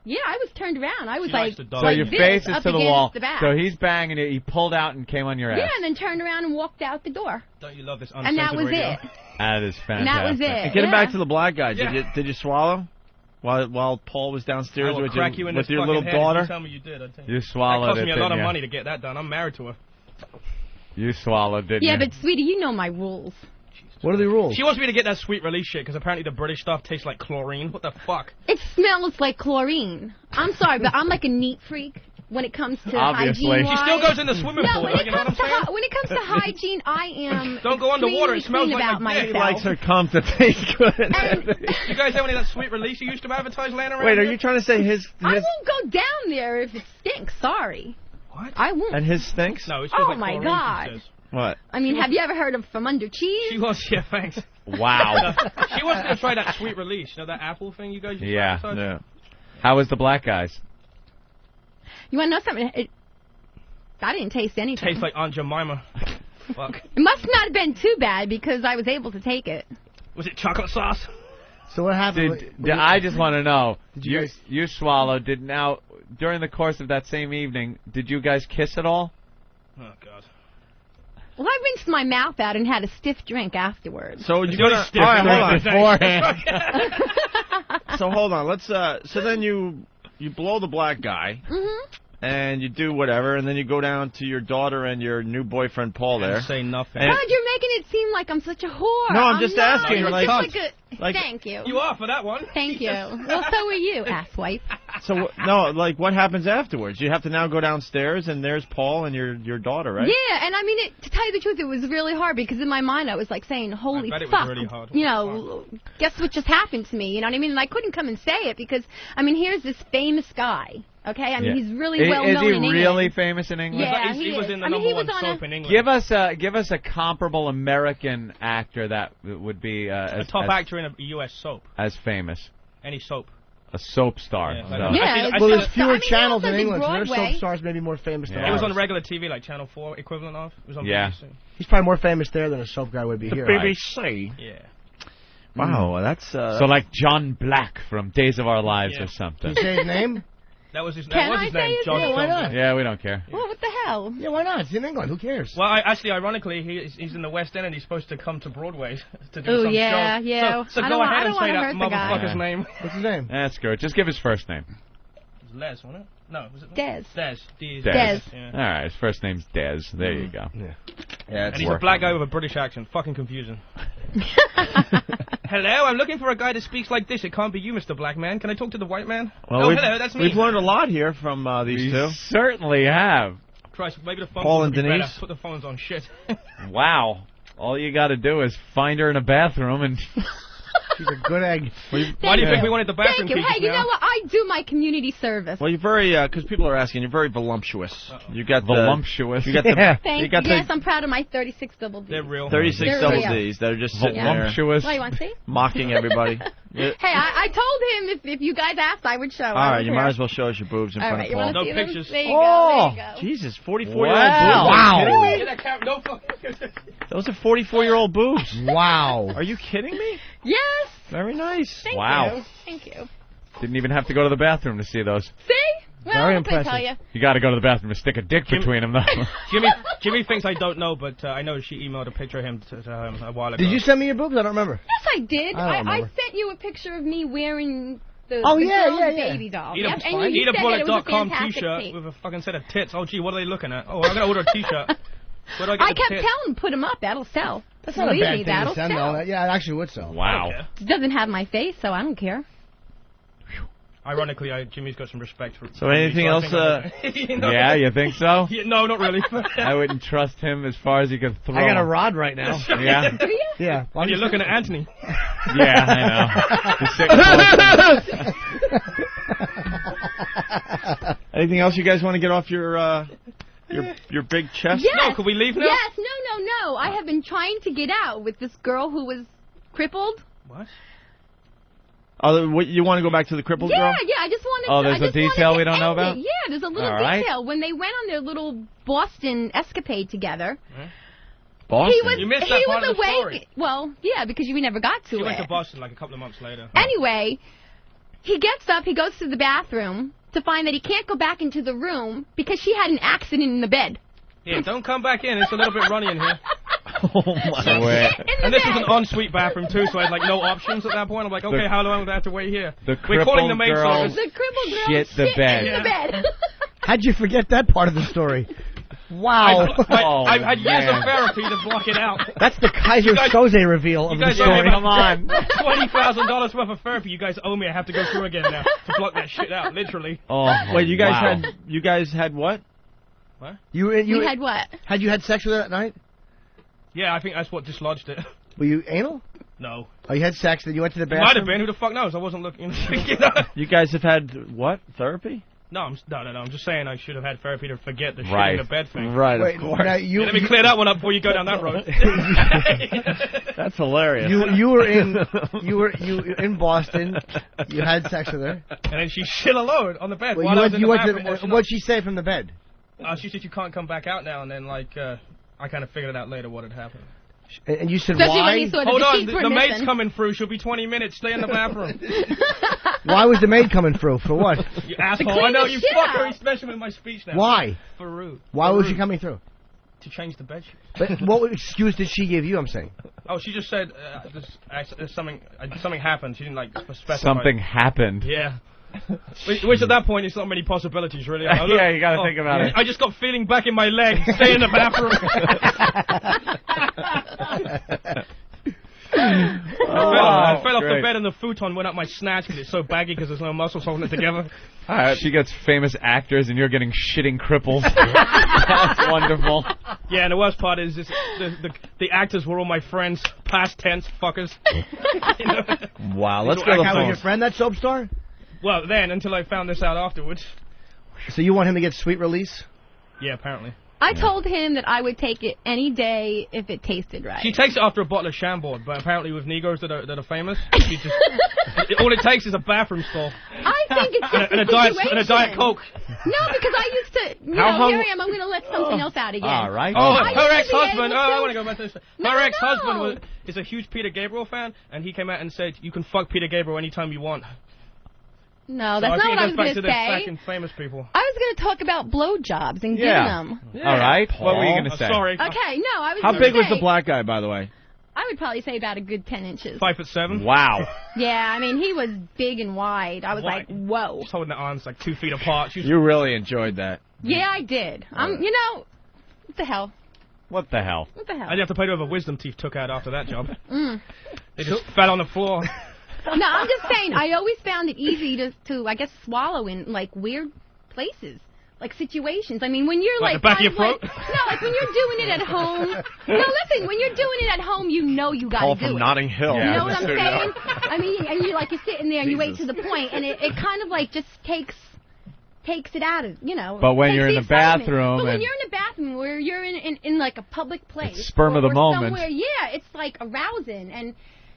Yeah, I was turned around. I was like, so your face is to the wall. So he's banging it. He pulled out and came on your ass. Yeah, and then turned around and walked out the door. Don't you love this uncensored radio? And that was it. That is fantastic. And that was it. And getting back to the black guy, did you swallow while Paul was downstairs with your little daughter? Tell me you did. You swallowed it. That cost me a lot of money to get that done. I'm married to her. You swallowed, didn't you? Yeah, but sweetie, you know my rules. What are the rules? She wants me to get that sweet release shit because apparently the British stuff tastes like chlorine. What the fuck? It smells like chlorine. I'm sorry, but I'm like a neat freak when it comes to hygiene. She still goes in the swimming pool. When it comes to hygiene, I am. Don't go underwater. It smells like my dick. She likes her cum to taste good. You guys have any of that sweet release you used to advertise laying around? Wait, are you trying to say his? I won't go down there if it stinks. Sorry. What? I won't. And his stinks? No, it smells like my chlorine, God. What? I mean, have you ever heard of From Under Cheese? She wants, thanks. Wow. She wants to try that sweet release. You know that apple thing you guys used to advertise? Yeah. How was the black guys? You want to know something? I didn't taste anything. Tastes like Aunt Jemima. Fuck. It must not have been too bad because I was able to take it. Was it chocolate sauce? So what happened? I just want to know. You swallowed. During the course of that same evening, did you guys kiss at all? Oh, God. Well, I rinsed my mouth out and had a stiff drink afterwards. So you're gonna stiff beforehand. So hold on. Let's. So then you blow the black guy. Mm-hmm. and you do whatever, and then you go down to your daughter and your new boyfriend Paul there. Say nothing. God, you're making it seem like I'm such a whore. No, I'm just asking. No, like, thank you. You are for that one. Thank you. Well, so are you, asswipe. So no, like what happens afterwards? You have to now go downstairs, and there's Paul and your daughter, right? Yeah, and I mean, to tell you the truth, it was really hard because in my mind I was like saying, "Holy fuck!" Really hard. You know, guess what just happened to me? You know what I mean? And I couldn't come and say it because I mean, here's this famous guy. Okay, I mean he's really well known in England. Is he really famous in England? Yeah, he was in the number one soap in England. Give us a comparable American actor that would be a top actor in a U.S. soap. As famous. Any soap. A soap star. Yeah, well, there's fewer channels in England, so their soap stars may be more famous than It was on regular TV, like Channel 4 equivalent of. It was on BBC. He's probably more famous there than a soap guy would be here. BBC. Yeah. Wow, that's so like John Black from Days of Our Lives or something. Can you say his name? That was his name. Can I say his name? Why not? Yeah, we don't care. Well, what the hell? Yeah, why not? It's in England. Who cares? Well, actually, ironically, he's in the West End and he's supposed to come to Broadway to do some shows. Yeah. So go ahead and say that motherfucker's name. What's his name? That's good. Just give his first name. Les, wasn't it? No, was it? Des. Des. Yeah. All right, his first name's Des. There you go. Yeah, and he's a black guy with a British accent. Fucking confusing. Hello, I'm looking for a guy that speaks like this. It can't be you, Mr. Black Man. Can I talk to the white man? Well, hello, that's me. We've learned a lot here from these two. Certainly have. Christ, maybe the phones Paul would and be Denise. better. Put the phones on shit. Wow. All you got to do is find her in a bathroom and... She's a good egg. Why do you think we wanted the bathroom Thank you. Hey, you know what? I do my community service. Well, you're very, because people are asking, you're very voluptuous. You got voluptuous. You got the. Thank you. Yes, I'm proud of my 36 double Ds. They're real. 36 double Ds that are just sitting voluptuous. there. Oh, you want to see? Mocking everybody. Hey, I told him if you guys asked, I would show. All right, you might as well show us your boobs in front of Paul. No pictures. There you go. Jesus, 44-year-old boobs. Wow. Those are 44-year-old boobs. Wow. Are you kidding me? Yes. Very nice. Thank you. Thank you. Didn't even have to go to the bathroom to see those. See? Well, very impressive. impressive. Tell You got to go to the bathroom to stick a dick between them, though. Jimmy thinks I don't know, but I know she emailed a picture of him to a while ago. Did you send me your boobs? I don't remember. Yes, I did. I sent you a picture of me wearing the baby doll. EatABullet.com t-shirt with a fucking set of tits. Oh, gee, what are they looking at? Oh, I'm going to order a t-shirt. I kept telling him, put them up. That'll sell. That's not a bad thing to send, though. Yeah, it actually would sell. Wow. It doesn't have my face, so I don't care. Ironically, Jimmy's got some respect for. So anything else? Yeah, you think so? Yeah, no, not really. I wouldn't trust him as far as he could throw. I got a rod right now. Yeah. Do you? Yeah. Well, you're looking at Anthony. Yeah, I know. Anything else you guys want to get off your big chest? Yes. No, could we leave now? Yes, no. I have been trying to get out with this girl who was crippled. What? Oh, you want to go back to the crippled girl? Yeah, I just wanted to... Oh, there's a detail we don't know about? Yeah, there's a little detail. When they went on their little Boston escapade together... Boston? You missed that part of the story. Well, yeah, because we never got to it. He went to Boston like a couple of months later. Anyway, he gets up, he goes to the bathroom to find that he can't go back into the room because she had an accident in the bed. Yeah, don't come back in. It's a little bit runny in here. Oh, my word. And this was an ensuite bathroom, too, so I had, like, no options at that point. I'm like, okay, how long do I have to wait here? We're calling the maid service. The crippled girl shit the bed. in the bed. How'd you forget that part of the story? Wow. I've had years of therapy to block it out. That's the Kaiser Soze reveal of the story. Come on. $20,000 worth of therapy you guys owe me. I have to go through again now to block that shit out, literally. Oh, wait, you guys had what? What? You had what? Had you had sex with her that night? Yeah, I think that's what dislodged it. Were you anal? No. Oh, you had sex, then you went to the bathroom? Might have been. Who the fuck knows? I wasn't looking. You guys have had what? Therapy? No, I'm just saying I should have had therapy to forget the shit in the bed thing. Right, Wait, of course. Let me clear that one up before you go down that road. That's hilarious. You were in Boston. You had sex with her. And then she shit alone on the bed Well, while I was in the bathroom. What'd she say from the bed? She said you can't come back out now, and then I kind of figured it out later what had happened. And you said why? Hold on, the maid's coming through. She'll be 20 minutes. Stay in the bathroom. Why was the maid coming through? For what? You asshole. I know, you fucker. He's messing with my speech now. Why? For rude. Why was she coming through? To change the bed sheet. But what excuse did she give you, I'm saying? Oh, she just said something happened. She didn't, specify. Something happened? Yeah. Which at that point, it's not many possibilities, really. Yeah, you got to think about it. I just got feeling back in my leg. Stay in the bathroom. I fell off the bed and the futon went up my snatch because it's so baggy because there's no muscles holding it together. She gets famous actors and you're getting shitting cripples. That's wonderful. Yeah, and the worst part is the actors were all my friends, past tense fuckers. You know? Wow, let's go to the phone. Was your friend that soap star? Well, then, until I found this out afterwards. So you want him to get sweet release? Yeah, apparently. I told him that I would take it any day if it tasted right. She takes it after a bottle of Chambord, but apparently with Negroes that are famous, all it takes is a bathroom stall. I think it's just and a Diet Coke. No, because I used to, here I am, I'm going to let something else out again. All right. Her ex-husband, I want to go back to this. Her ex-husband is a huge Peter Gabriel fan, and he came out and said, you can fuck Peter Gabriel anytime you want. No, that's not what I was going to say. Famous people. I was going to talk about blowjobs and giving them. Yeah. All right. What were you going to say? Sorry. Okay, no, I was How big was the black guy, by the way? I would probably say about a good 10 inches. 5'7". Wow. Yeah, I mean, he was big and wide. I was like, whoa. Just holding the arms like 2 feet apart. You really enjoyed that. Yeah, I did. You know, what the hell? What the hell? What the hell? I'd have to pay whoever wisdom teeth took out after that job. They just fell on the floor. No, I'm just saying, I always found it easy to I guess, swallow in, like, weird places. Like, situations. I mean, when you're, like... the back of your throat? No, like, when you're doing it at home... No, listen, when you're doing it at home, you know you gotta do it. From Notting Hill. You know what I'm saying? I mean, and you're sitting there and you wait to the point, and it kind of, like, just takes it out of, you know... But when you're in the bathroom... But when you're in the bathroom, where you're in like, a public place... It's sperm of the moment. Somewhere, yeah, it's, like, arousing, and...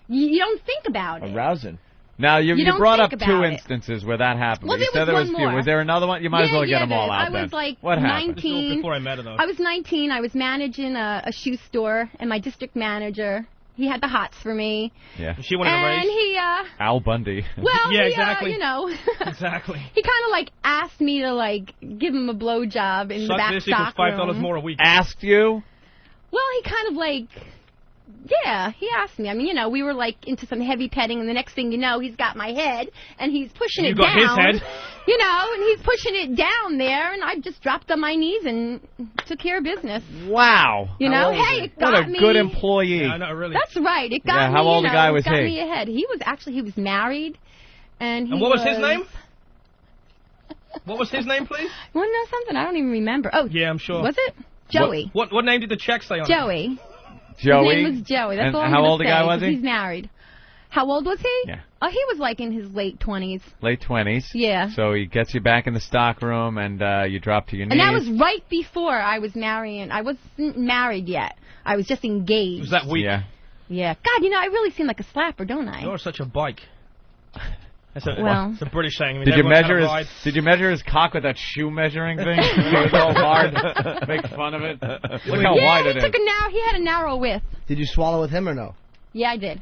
You don't think about it. Arousing. Now, you brought up 2 instances where that happened. Well, you said there was one few. more. Was there another one? You might as well get them all out then. I was like what 19. Before I met her, though. I was 19. I was managing a shoe store, and my district manager, he had the hots for me. Yeah. She wanted a raise. And he, Al Bundy. Well, yeah, exactly. You know. Exactly. He kind of, like, asked me to, like, give him a blowjob in the back stock room. $5 more a week. Asked you? Well, he kind of, like... Yeah, he asked me. I mean, you know, we were, like, into some heavy petting, and the next thing you know, he's got my head, and he's pushing it down. You got his head? You know, and he's pushing it down there, and I just dropped on my knees and took care of business. Wow. You know, hey, it got me. What a good employee. Yeah, no, really. That's right. It got me, how old the guy was got me ahead. He was married, and he what was his name? What was his name, please? You want to know something? I don't even remember. Oh, yeah, I'm sure. Was it? Joey. What name did the check say on it? Joey. Joey? His name was Joey. That's and all I'm how old say, the guy was he? He's married. How old was he? Yeah. Oh, he was like in his late 20s. Late 20s. Yeah. So he gets you back in the stock room, and you drop to your knees. And that was right before I was marrying. I wasn't married yet. I was just engaged. Was that week? Yeah. Yeah. God, you know, I really seem like a slapper, don't I? You're such a bike. That's a British saying. I mean, did you measure his cock with that shoe measuring thing? It was all hard. Make fun of it. Look how wide it is. He had a narrow width. Did you swallow with him or no? Yeah, I did.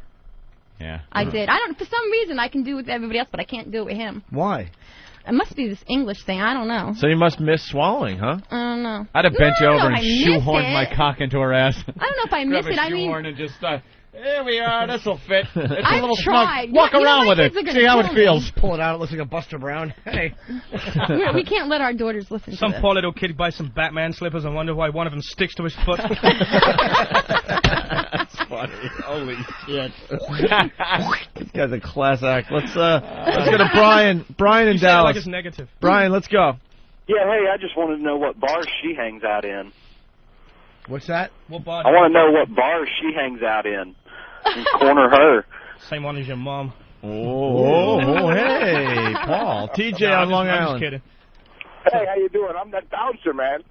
Yeah. I did. For some reason, I can do it with everybody else, but I can't do it with him. Why? It must be this English thing. I don't know. So you must miss swallowing, huh? I don't know. I'd have bent you over and shoehorned my cock into her ass. I don't know if I miss it. I mean, and just. Here we are. This'll fit. It's a little tried. snug. Walk around with it. See how it feels. Pull it out. It looks like a Buster Brown. Hey. We can't let our daughters listen to Some this. poor little kid buys some Batman slippers and wonder why one of them sticks to his foot. That's funny. Holy shit. This guy's a class act. Let's go to Brian. Brian in Dallas. Like it's negative. Brian, let's go. Yeah, hey, I just wanted to know what bars she hangs out in. What's that? What bar? I want to know what bars she hangs out in. Corner her. Same one as your mom. Oh, hey, Paul. TJ on Long Island. I'm just kidding. Hey, how you doing? I'm that bouncer, man.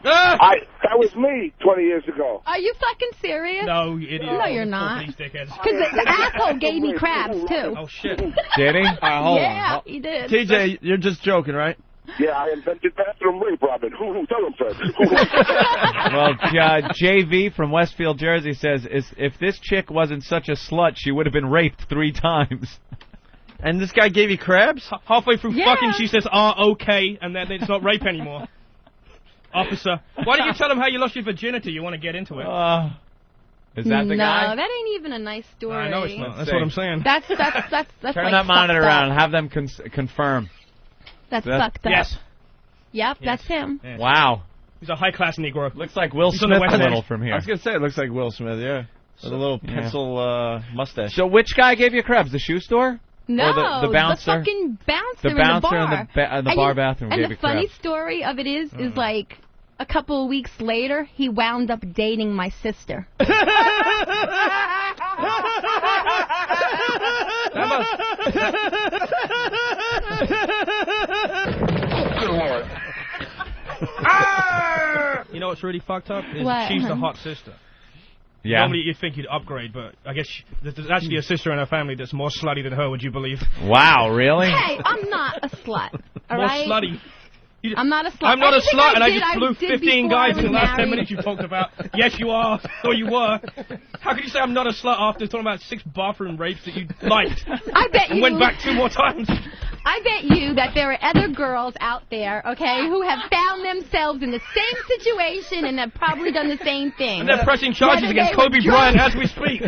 Ah! That was me 20 years ago. Are you fucking serious? No, you idiot. No, you're not. Because the asshole gave me crabs, too. Oh, shit. Did he? Yeah, he did. TJ, you're just joking, right? Yeah, I invented bathroom rape, Robin. Tell him, Fred. Well, JV from Westfield, Jersey says, if this chick wasn't such a slut, she would have been raped 3 times. And this guy gave you crabs? Halfway through fucking, she says, okay, and then it's not rape anymore. Officer, why don't you tell him how you lost your virginity? You want to get into it. Is that the guy? No, that ain't even a nice story. No, it's not. That's what I'm saying. That's Turn like that monitor around and have them confirm. That's fucked up. Yes. Yep, that's him. Yeah. Wow. He's a high-class Negro. Looks like Will Smith a little from here. I was going to say, it looks like Will Smith, yeah. With a little pencil mustache. So which guy gave you crabs? The shoe store? No, or the bouncer? the fucking bouncer in the bar. in the bar bathroom gave you crabs. And the funny story of it is like a couple of weeks later, he wound up dating my sister. You know what's really fucked up? Is What? she's the hot sister. Yeah. Normally you'd think you'd upgrade, but I guess there's actually a sister in her family that's more slutty than her, would you believe? Wow, really? Hey, I'm not a slut, all More right? slutty. I'm not a slut. I'm not a Anything slut, and I did, just blew 15 before guys I in the was last 10 married. minutes you talked about. Yes, you are, or you were. How could you say I'm not a slut after talking about 6 bathroom rapes that you liked? I bet and you went back 2 more times. I bet you that there are other girls out there, okay, who have found themselves in the same situation and have probably done the same thing. And they're pressing charges against Kobe Bryant as we speak.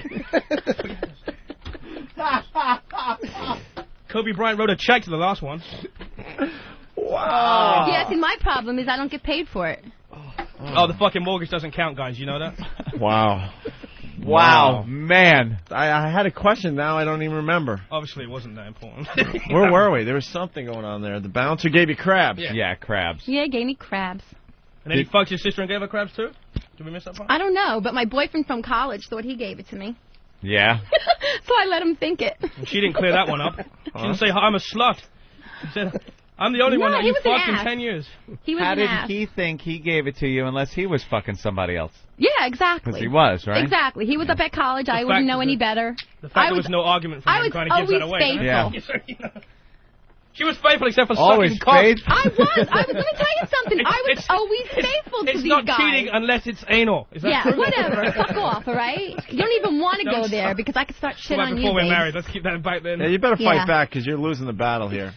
Kobe Bryant wrote a check to the last one. Wow. Yeah, see, my problem is I don't get paid for it. Oh, the fucking mortgage doesn't count, guys. You know that? Wow, man. I had a question now. I don't even remember. Obviously, it wasn't that important. Where were we? There was something going on there. The bouncer gave you crabs. Yeah, crabs. Yeah, gave me crabs. And then he fucked your sister and gave her crabs too? Did we miss that part? I don't know, but my boyfriend from college thought he gave it to me. Yeah. So I let him think it. And she didn't clear that one up. She didn't say, I'm a slut. She said, I'm the only one that you fucked in 10 years. He was How an did ass. he think he gave it to you unless he was fucking somebody else? Yeah, exactly. Because he was, right? Exactly. He was up at college. I wouldn't know any better. The fact there was no argument from him kind of gives that away. I was Yeah. faithful. She was faithful except for Always sucking cock. faithful. I was. Let me tell you something. I was always faithful to It's these not guys. cheating unless it's anal. Is that true? Whatever. Fuck off, all right? You don't even want to go there because I could start shit on you, before we're babes. married. Let's keep that back then. Yeah, you better fight Yeah. back because you're losing the battle here.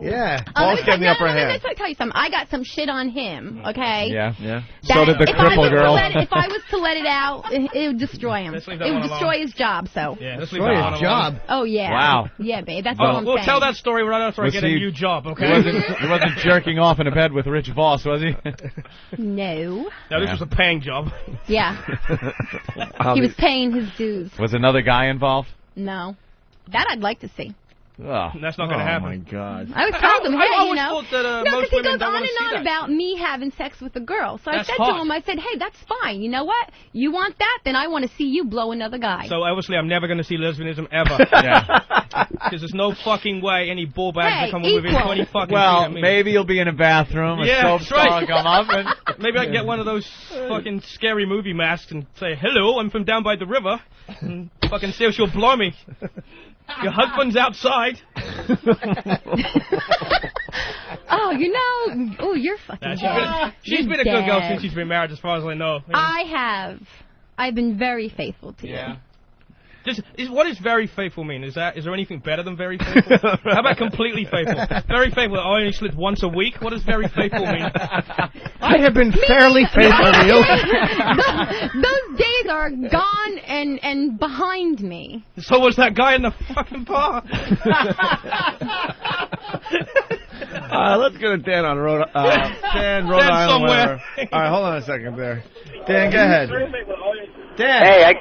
Yeah. Paul's getting the upper hand. Let me tell you something. I got some shit on him, okay? Yeah. Yeah. So did the cripple girl. If I was to let it out, it would destroy him. Let's leave It that would one destroy alone. his job, so. Yeah, let's leave Destroy that one his alone. job. Oh, yeah. Wow. Yeah, babe. That's all I'm We'll saying. tell that story right after I Was get a he- new job, okay? He wasn't jerking off in a bed with Rich Voss, was he? No. No, this was a paying job. Yeah. He was paying his dues. Was another guy involved? No. That I'd like to see. Oh. That's not going to happen. Oh, my God. I told him, I hey, always you know. thought that, No, most because he women goes don't on wanna and see on that. about me having sex with a girl. So That's I said hot. to him, I said, hey, that's fine. You know what? You want that? Then I want to see you blow another guy. So obviously I'm never going to see lesbianism ever. Yeah. Because there's no fucking way any ball bags Hey, that come within equal. 20 fucking feet Well, of me. maybe you'll be in a bathroom, a Yeah, soap that's right. star will come up, and Maybe I can get one of those fucking scary movie masks and say, hello, I'm from down by the river. And fucking see if she'll blow me. Your husband's outside. Oh, you know. Oh, you're fucking dead. She's been a good girl since she's been married, as far as I know. I have. I've been very faithful to you. What does very faithful mean? Is there anything better than very faithful? How about completely faithful? Very faithful. I only sleep once a week. What does very faithful mean? I have been fairly faithful to you. Those days are gone and behind me. So was that guy in the fucking bar. Let's go to Dan on Rhode Island. somewhere. All right, hold on a second there. Dan, go ahead. Dan. Hey, I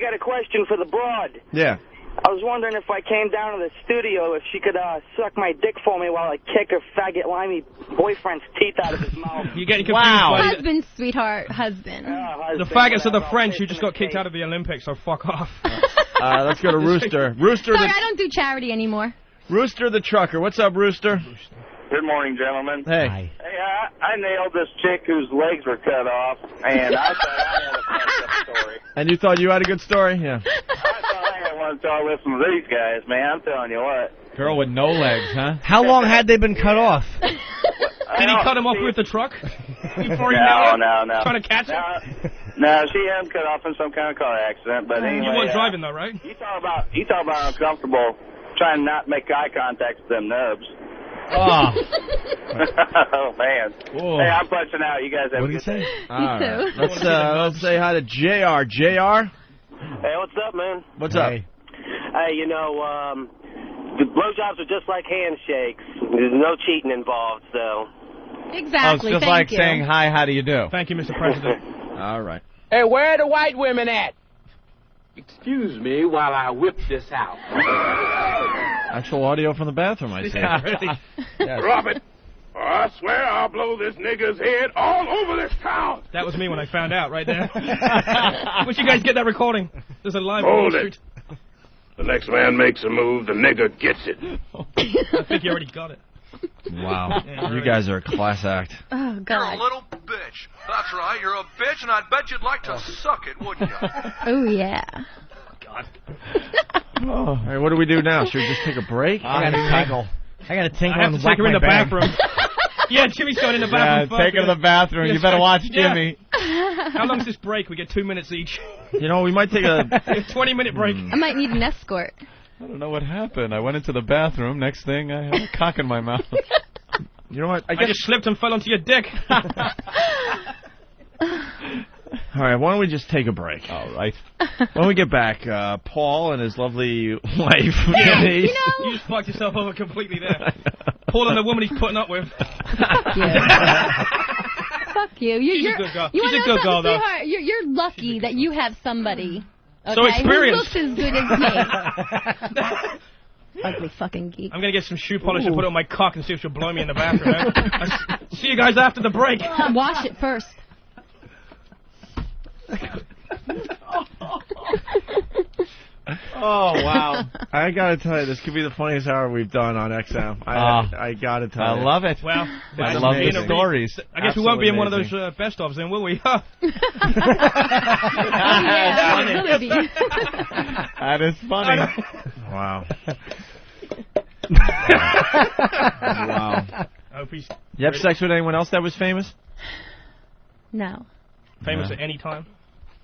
got a question for the broad. Yeah. I was wondering if I came down to the studio, if she could suck my dick for me while I kick her faggot limey boyfriend's teeth out of his mouth. You're getting confused. Wow. Buddy. Husband, sweetheart, husband. The faggots are the French who just got kicked out of the Olympics, so fuck off. Let's go to Rooster. Sorry, I don't do charity anymore. Rooster the trucker. What's up, Rooster? Good morning, gentlemen. Hey. Hi. Hey, I nailed this chick whose legs were cut off, and I thought I had a fucked up story. And you thought you had a good story? Yeah. I thought I had one to listen to these guys, man. I'm telling you what. girl with no legs, huh? How long had they been cut off? Did he cut him off with the truck? Before he No. Trying to catch him? No, she hadn't cut off in some kind of car accident. But anyway, You weren't driving though, right? You talk about uncomfortable trying not to make eye contact with them nubs. Oh. Oh man. Whoa. Hey, I'm punching out. You guys have What a did good he say? day. All right. Let's say hi to JR. JR? Hey, what's up, man? What's up? Hey, you know, the blowjobs are just like handshakes. There's no cheating involved, so. Exactly. It's just like saying, hi, how do you do? Thank you, Mr. President. All right. Hey, where are the white women at? Excuse me while I whip this out. Actual audio from the bathroom, I see. Yeah, really. Yes. Robert, I swear I'll blow this nigger's head all over this town. That was me when I found out right there. Wish you guys get that recording. There's a live Hold on it. The next man makes a move, the nigger gets it. I think you already got it. Wow. You guys are a class act. Oh, God. You're a little bitch. That's right, you're a bitch, and I bet you'd like to suck it, wouldn't you? Oh, yeah. God. All right, what do we do now? Should we just take a break? I got a tinkle. I got a tinkle I have and to take her in the bag. bathroom. Yeah, Jimmy's going in the bathroom first. Take her to the bathroom. You better watch Jimmy. How long's this break? We get 2 minutes each. You know, we might take a 20-minute break. I might need an escort. I don't know what happened. I went into the bathroom. Next thing, I had a cock in my mouth. You know what? I just slipped and fell onto your dick. All right, why don't we just take a break? All right. When we get back, Paul and his lovely wife. Yeah, Denise. you just fucked yourself over completely there. Paul and the woman he's putting up with. Fuck you. Fuck you. She's a good girl. You She's a know good girl, though. sweetheart? You're lucky that you have somebody. Okay, So experienced. who looks as good as me. Ugly fucking geek. I'm going to get some shoe polish and put it on my cock and see if she'll blow me in the bathroom. See you guys after the break. Wash it first. Oh, wow. I got to tell you, this could be the funniest hour we've done on XM. I got to tell you. I love it. Well, I love the amazing. stories. I guess we won't be in one of those best-ofs then, will we? Yeah, will be. That is funny. Wow. Wow. Opie's You have sex with anyone else that was famous? No. famous at any time.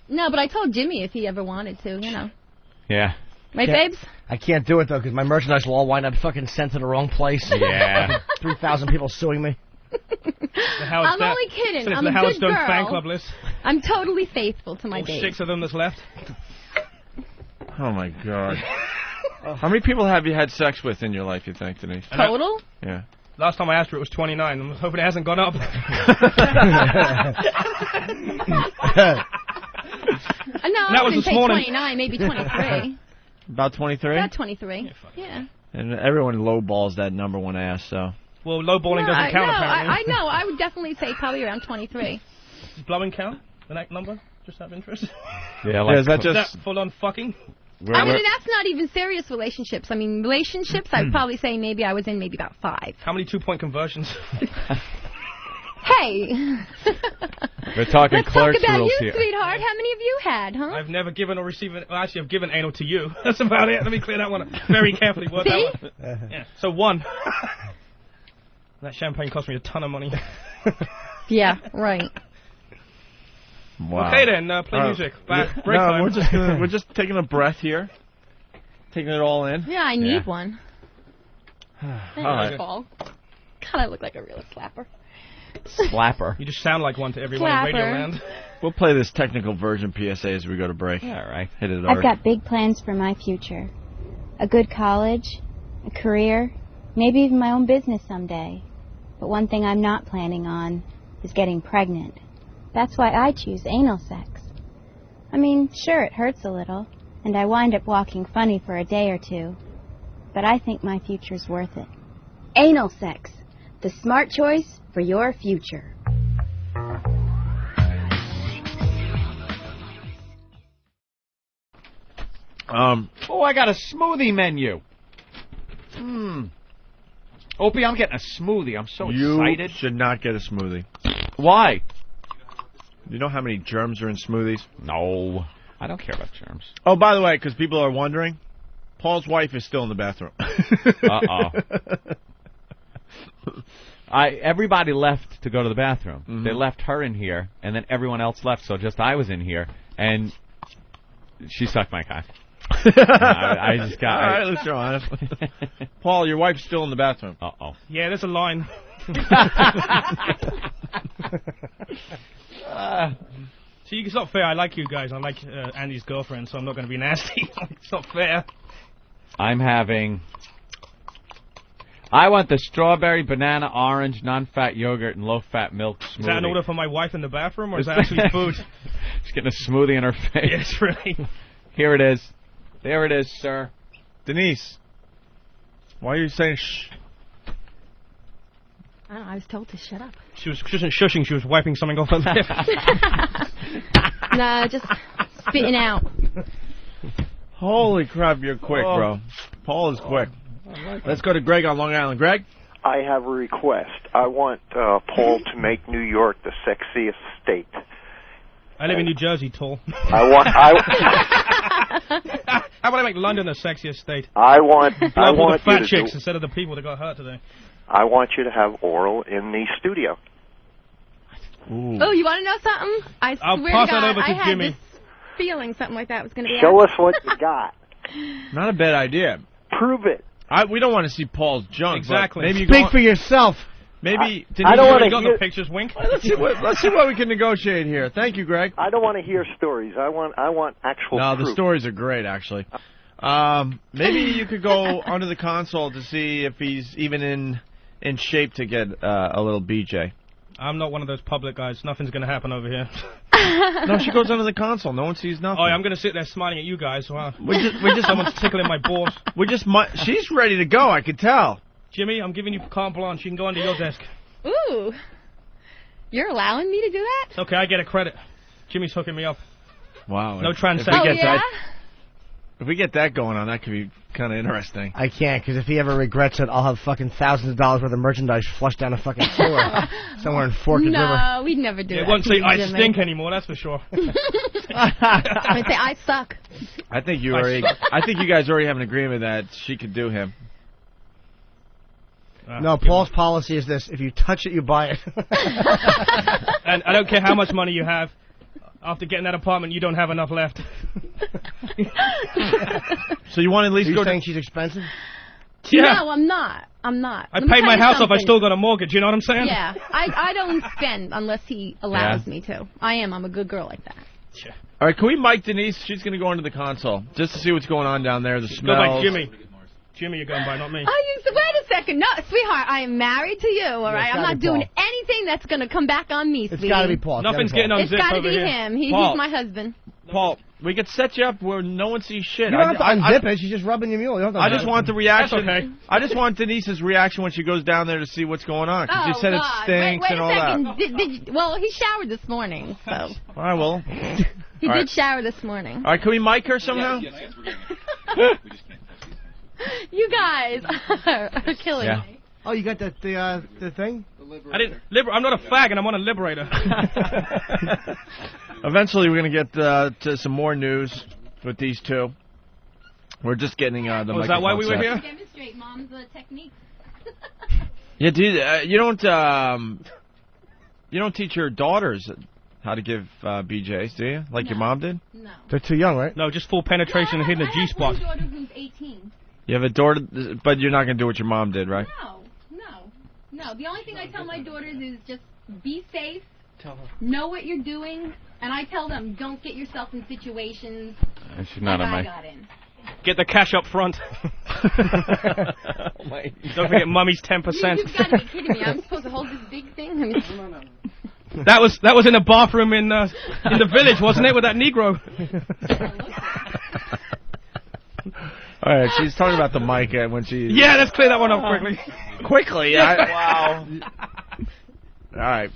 No, but I told Jimmy if he ever wanted to, you know. Yeah. Right, babes? I can't do it, though, because my merchandise will all wind up fucking sent to the wrong place. Yeah. 3,000 people suing me. I'm only kidding. So I'm the a Howard good Stone girl. fan club list. I'm totally faithful to my All babes. 6 of them that's left. Oh, my God. How many people have you had sex with in your life, you think, Denise? Total? Yeah. Last time I asked her, it was 29. I'm hoping it hasn't gone up. No, That I was wouldn't this say morning. 29, maybe 23. About 23? About 23. Yeah. And everyone lowballs that number when asked, so. Well, lowballing doesn't count, apparently. I know. I would definitely say probably around 23. Does blowing count? The next number? Just out of interest? Yeah, like, is that Is just... that full-on fucking? I mean, and that's not even serious relationships. I mean, relationships, I'd probably say maybe I was in maybe about 5. How many 2-point conversions? Hey! We're talking Let's clerk's talk about rules you, here. sweetheart. How many of you had, huh? I've never given or received... Well, actually, I've given anal to you. That's about it. Let me clear that one up. Very carefully. Word See? that one. Yeah. So 1. That champagne cost me a ton of money. Yeah, right. Wow. Okay, then. Play music. Break time. We're just taking a breath here. Taking it all in. Yeah, I need one. Thank you, right. Paul. God, I look like a real slapper. Slapper. You just sound like one to everyone in Radio Land. We'll play this technical version PSA as we go to break. Yeah, all right. Hit it, I've got big plans for my future. A good college, a career, maybe even my own business someday. But one thing I'm not planning on is getting pregnant. That's why I choose anal sex. I mean, sure, it hurts a little, and I wind up walking funny for a day or 2. But I think my future's worth it. Anal sex, the smart choice for your future. Oh, I got a smoothie menu. Opie, I'm getting a smoothie. I'm so excited. You should not get a smoothie. Why? You know how many germs are in smoothies? No. I don't care about germs. Oh, by the way, because people are wondering, Paul's wife is still in the bathroom. Uh-oh. Everybody left to go to the bathroom. Mm-hmm. They left her in here, and then everyone else left, so just I was in here, and she sucked my cock. I just got... All right, let's go on. Paul, your wife's still in the bathroom. Uh-oh. Yeah, there's a line. See, it's not fair. I like you guys. I like Andy's girlfriend, so I'm not going to be nasty. It's not fair. I'm having... I want the strawberry, banana, orange, non-fat yogurt, and low-fat milk smoothie. Is that an order for my wife in the bathroom, or is that actually food? She's getting a smoothie in her face. Yes, really. Here it is. There it is, sir. Denise, why are you saying shh? I don't know, I was told to shut up. She wasn't shushing, she was wiping something off her lip. No, just spitting out. Holy crap, you're quick, bro. Paul is quick. Let's go to Greg on Long Island. Greg? I have a request. I want Paul to make New York the sexiest state. I live in New Jersey, Tall. How about I make London the sexiest state? I want the fat chicks instead of the people that got hurt today. I want you to have oral in the studio. Ooh. Oh, you want to know something? I'll pass that over to Jimmy. This feeling something like that was going to be. Show us what you got. Not a bad idea. Prove it. We don't want to see Paul's junk. Exactly. Maybe you Speak for yourself. Maybe I don't want to got the pictures. Wink. Let's see what we can negotiate here. Thank you, Greg. I don't want to hear stories. I want actual. No, proof. the stories are great, actually. Maybe you could go under the console to see if he's even in shape to get a little BJ. I'm not one of those public guys. Nothing's going to happen over here. No, she goes under the console. No one sees nothing. Oh, yeah, I'm going to sit there smiling at you guys. Wow. We just someone's tickling my balls. She's ready to go. I could tell. Jimmy, I'm giving you carte blanche. You can go under your desk. Ooh. You're allowing me to do that? Okay, I get a credit. Jimmy's hooking me up. Wow. No transaction. Oh, yeah? If we get that going on, that could be kind of interesting. I can't, because if he ever regrets it, I'll have fucking thousands of dollars worth of merchandise flushed down a fucking sewer somewhere in Forked River. No, we'd never do that. It won't say I stink anymore, that's for sure. I'd say I suck. I think you guys already have an agreement that she could do him. No, Paul's policy is this: if you touch it, you buy it. And I don't care how much money you have. After getting that apartment, you don't have enough left. So you want to at least go? Saying she's expensive? Yeah. No, I'm not. I paid my house off. I still got a mortgage. You know what I'm saying? Yeah. I don't spend unless he allows me to. I'm a good girl like that. Sure. All right, can we mic Denise? She's going to go into the console just to see what's going on down there. The smells. Go by Jimmy. Jimmy, you're going by, not me. Oh, wait a second. No, sweetheart, I am married to you, all right? I'm not doing anything that's going to come back on me, sweetie. It's got to be Paul. Nothing's getting unzipped over here. It's got to be him. He's my husband. Paul, we could set you up where no one sees shit. You don't have to unzip it. She's just rubbing your mule. I just want the reaction. That's okay. I just want Denise's reaction when she goes down there to see what's going on. Because you said it stinks and all that. Well, he showered this morning, so. All right, well. He did shower this morning. All right, can we mic her somehow? Yes, we're going to. You guys are killing me. Oh, you got the thing? I'm not a fag, and I'm on a liberator. Eventually, we're going to get to some more news with these two. We're just getting the microphone. Is that why we were here? Demonstrate mom's technique. Yeah, dude, you don't teach your daughters how to give BJs, do you? Like your mom did? No. They're too young, right? No, just full penetration and hitting the G-spot. I have one daughter who's 18. You have a daughter, but you're not going to do what your mom did, right? No. The only thing I tell my daughters is just be safe, know what you're doing, and I tell them don't get yourself in situations like I got in. Get the cash up front. Don't forget Mummy's 10%. You've got to be kidding me. I'm supposed to hold this big thing? I mean, no. That was in a bathroom in the village, wasn't it, with that Negro? All right, she's talking about the mic when she... Yeah, let's clear that one up quickly. Quickly? Wow. All right.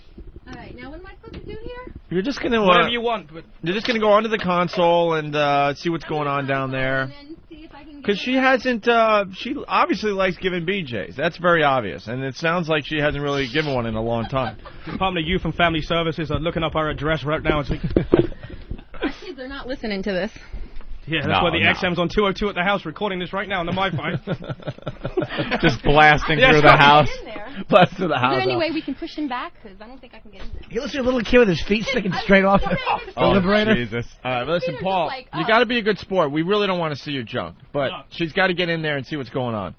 All right, now what am I supposed to do here? You're just going to... Whatever you want. But you're just going to go onto the console and see what's going on down there. Because she hasn't... she obviously likes giving BJs. That's very obvious. And it sounds like she hasn't really given one in a long time. Department of Youth and Family Services are looking up our address right now. My kids are not listening to this. Yeah, that's why the XM's on 202 at the house recording this right now on the MiFi. Just blasting through the house. Blast through the house. Is there any way we can push him back? Because I don't think I can get in there. You listen to a little kid with his feet sticking straight off the liberator. Jesus. All right, listen, Paul, you got to be a good sport. We really don't want to see your junk, but she's got to get in there and see what's going on.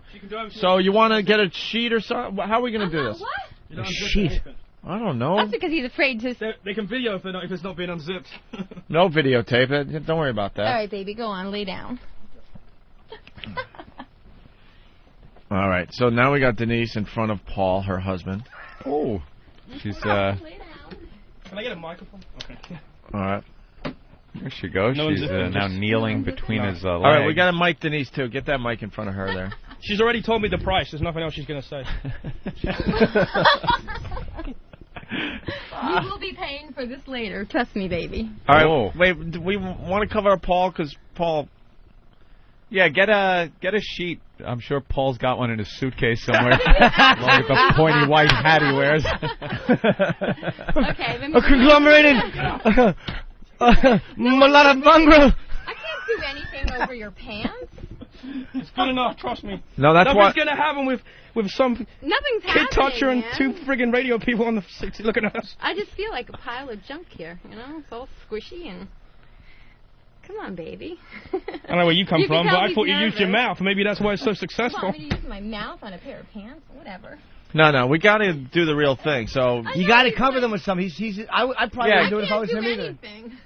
So you want to get a sheet or something? How are we going to do this? What? A sheet. I don't know. That's because he's afraid to... They can video if it's not being unzipped. No videotape it. Don't worry about that. All right, baby, go on, lay down. All right, so now we got Denise in front of Paul, her husband. Oh, she's Can I get a microphone? Okay. All right. There she goes. She's now kneeling between his legs. All right, we got a mic, Denise, too. Get that mic in front of her there. She's already told me the price. There's nothing else she's going to say. You will be paying for this later. Trust me, baby. All right, wait, do we want to cover Paul? Because Paul... Yeah, get a sheet. I'm sure Paul's got one in his suitcase somewhere, along with the pointy white hat he wears. Okay, let me... A conglomerated... Mulata mongrel. I can't do anything over your pants. It's good enough, trust me. No, that's Nothing's going to happen with some Nothing's kid toucher and man. 2 friggin' radio people on the seats looking at us. I just feel like a pile of junk here, you know? It's all squishy and... Come on, baby. I don't know where you come from, but I thought you used your nervous. mouth. Maybe that's why it's so successful. You want me to use my mouth on a pair of pants? Whatever. No, we got to do the real thing. So you got to cover them with something. I probably wouldn't do it if I was him either.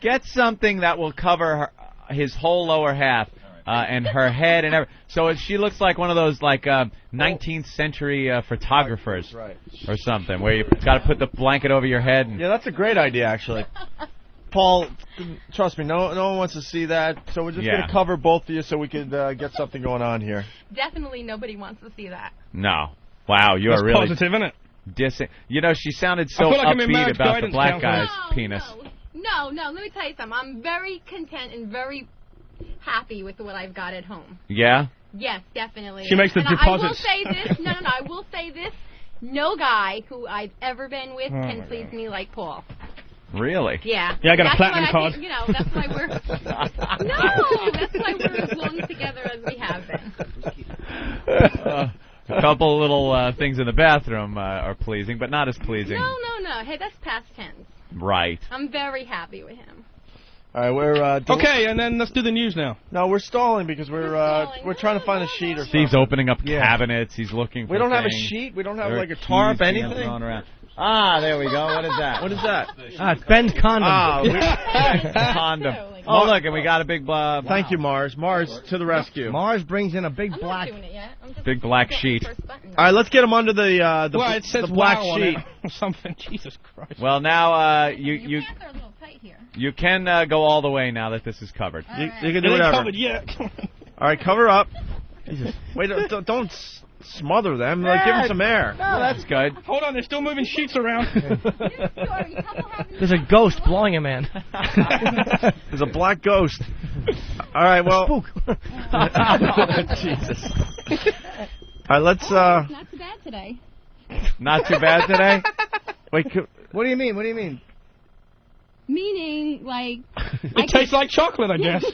Get something that will cover his whole lower half and her head and everything. So she looks like one of those 19th century photographers or something, where you got to put the blanket over your head. And yeah, that's a great idea, actually. Paul, trust me, no one wants to see that, so we're just going to cover both of you so we could get something going on here. Definitely nobody wants to see that. No. Wow, you are really positive, isn't it? You know, she sounded so like upbeat about the black guy's penis. No, let me tell you something. I'm very content and very happy with what I've got at home. Yeah? Yes, definitely. She makes the deposits. I will say this. No, I will say this. No guy who I've ever been with can please me like Paul. Really? Yeah. Yeah, I got a platinum card. That's why we're... No, that's why we're as long together as we have been. A couple little things in the bathroom are pleasing, but not as pleasing. No. Hey, that's past tense. Right. I'm very happy with him. All right, we're... okay, and then let's do the news now. No, we're stalling because we're trying to find a sheet or something. Steve's opening up cabinets. He's looking for We don't have a things. sheet. We don't have like a tarp, anything. Ah, there we go. What is that? What is that? It's Ben's condom. Ben's condom. Oh, look, and we got a big... Thank you, Mars. Mars, to the rescue. Mars brings in a big black... Big black sheet. All right, let's get him under the it says black wow sheet. Or something. Jesus Christ. Well, now Your pants are a little tight here. you can go all the way now that this is covered. You can do whatever. Covered yet. All right, cover up. Jesus. Wait, don't smother them. Like, give them some air. No, that's good. Hold on, they're still moving sheets around. There's a ghost blowing a man. There's a black ghost. All right, well. Spook. Jesus. All right, let's. Not too bad today. Not too bad today? Wait, What do you mean? What do you mean? Meaning, like... It tastes like chocolate, I guess.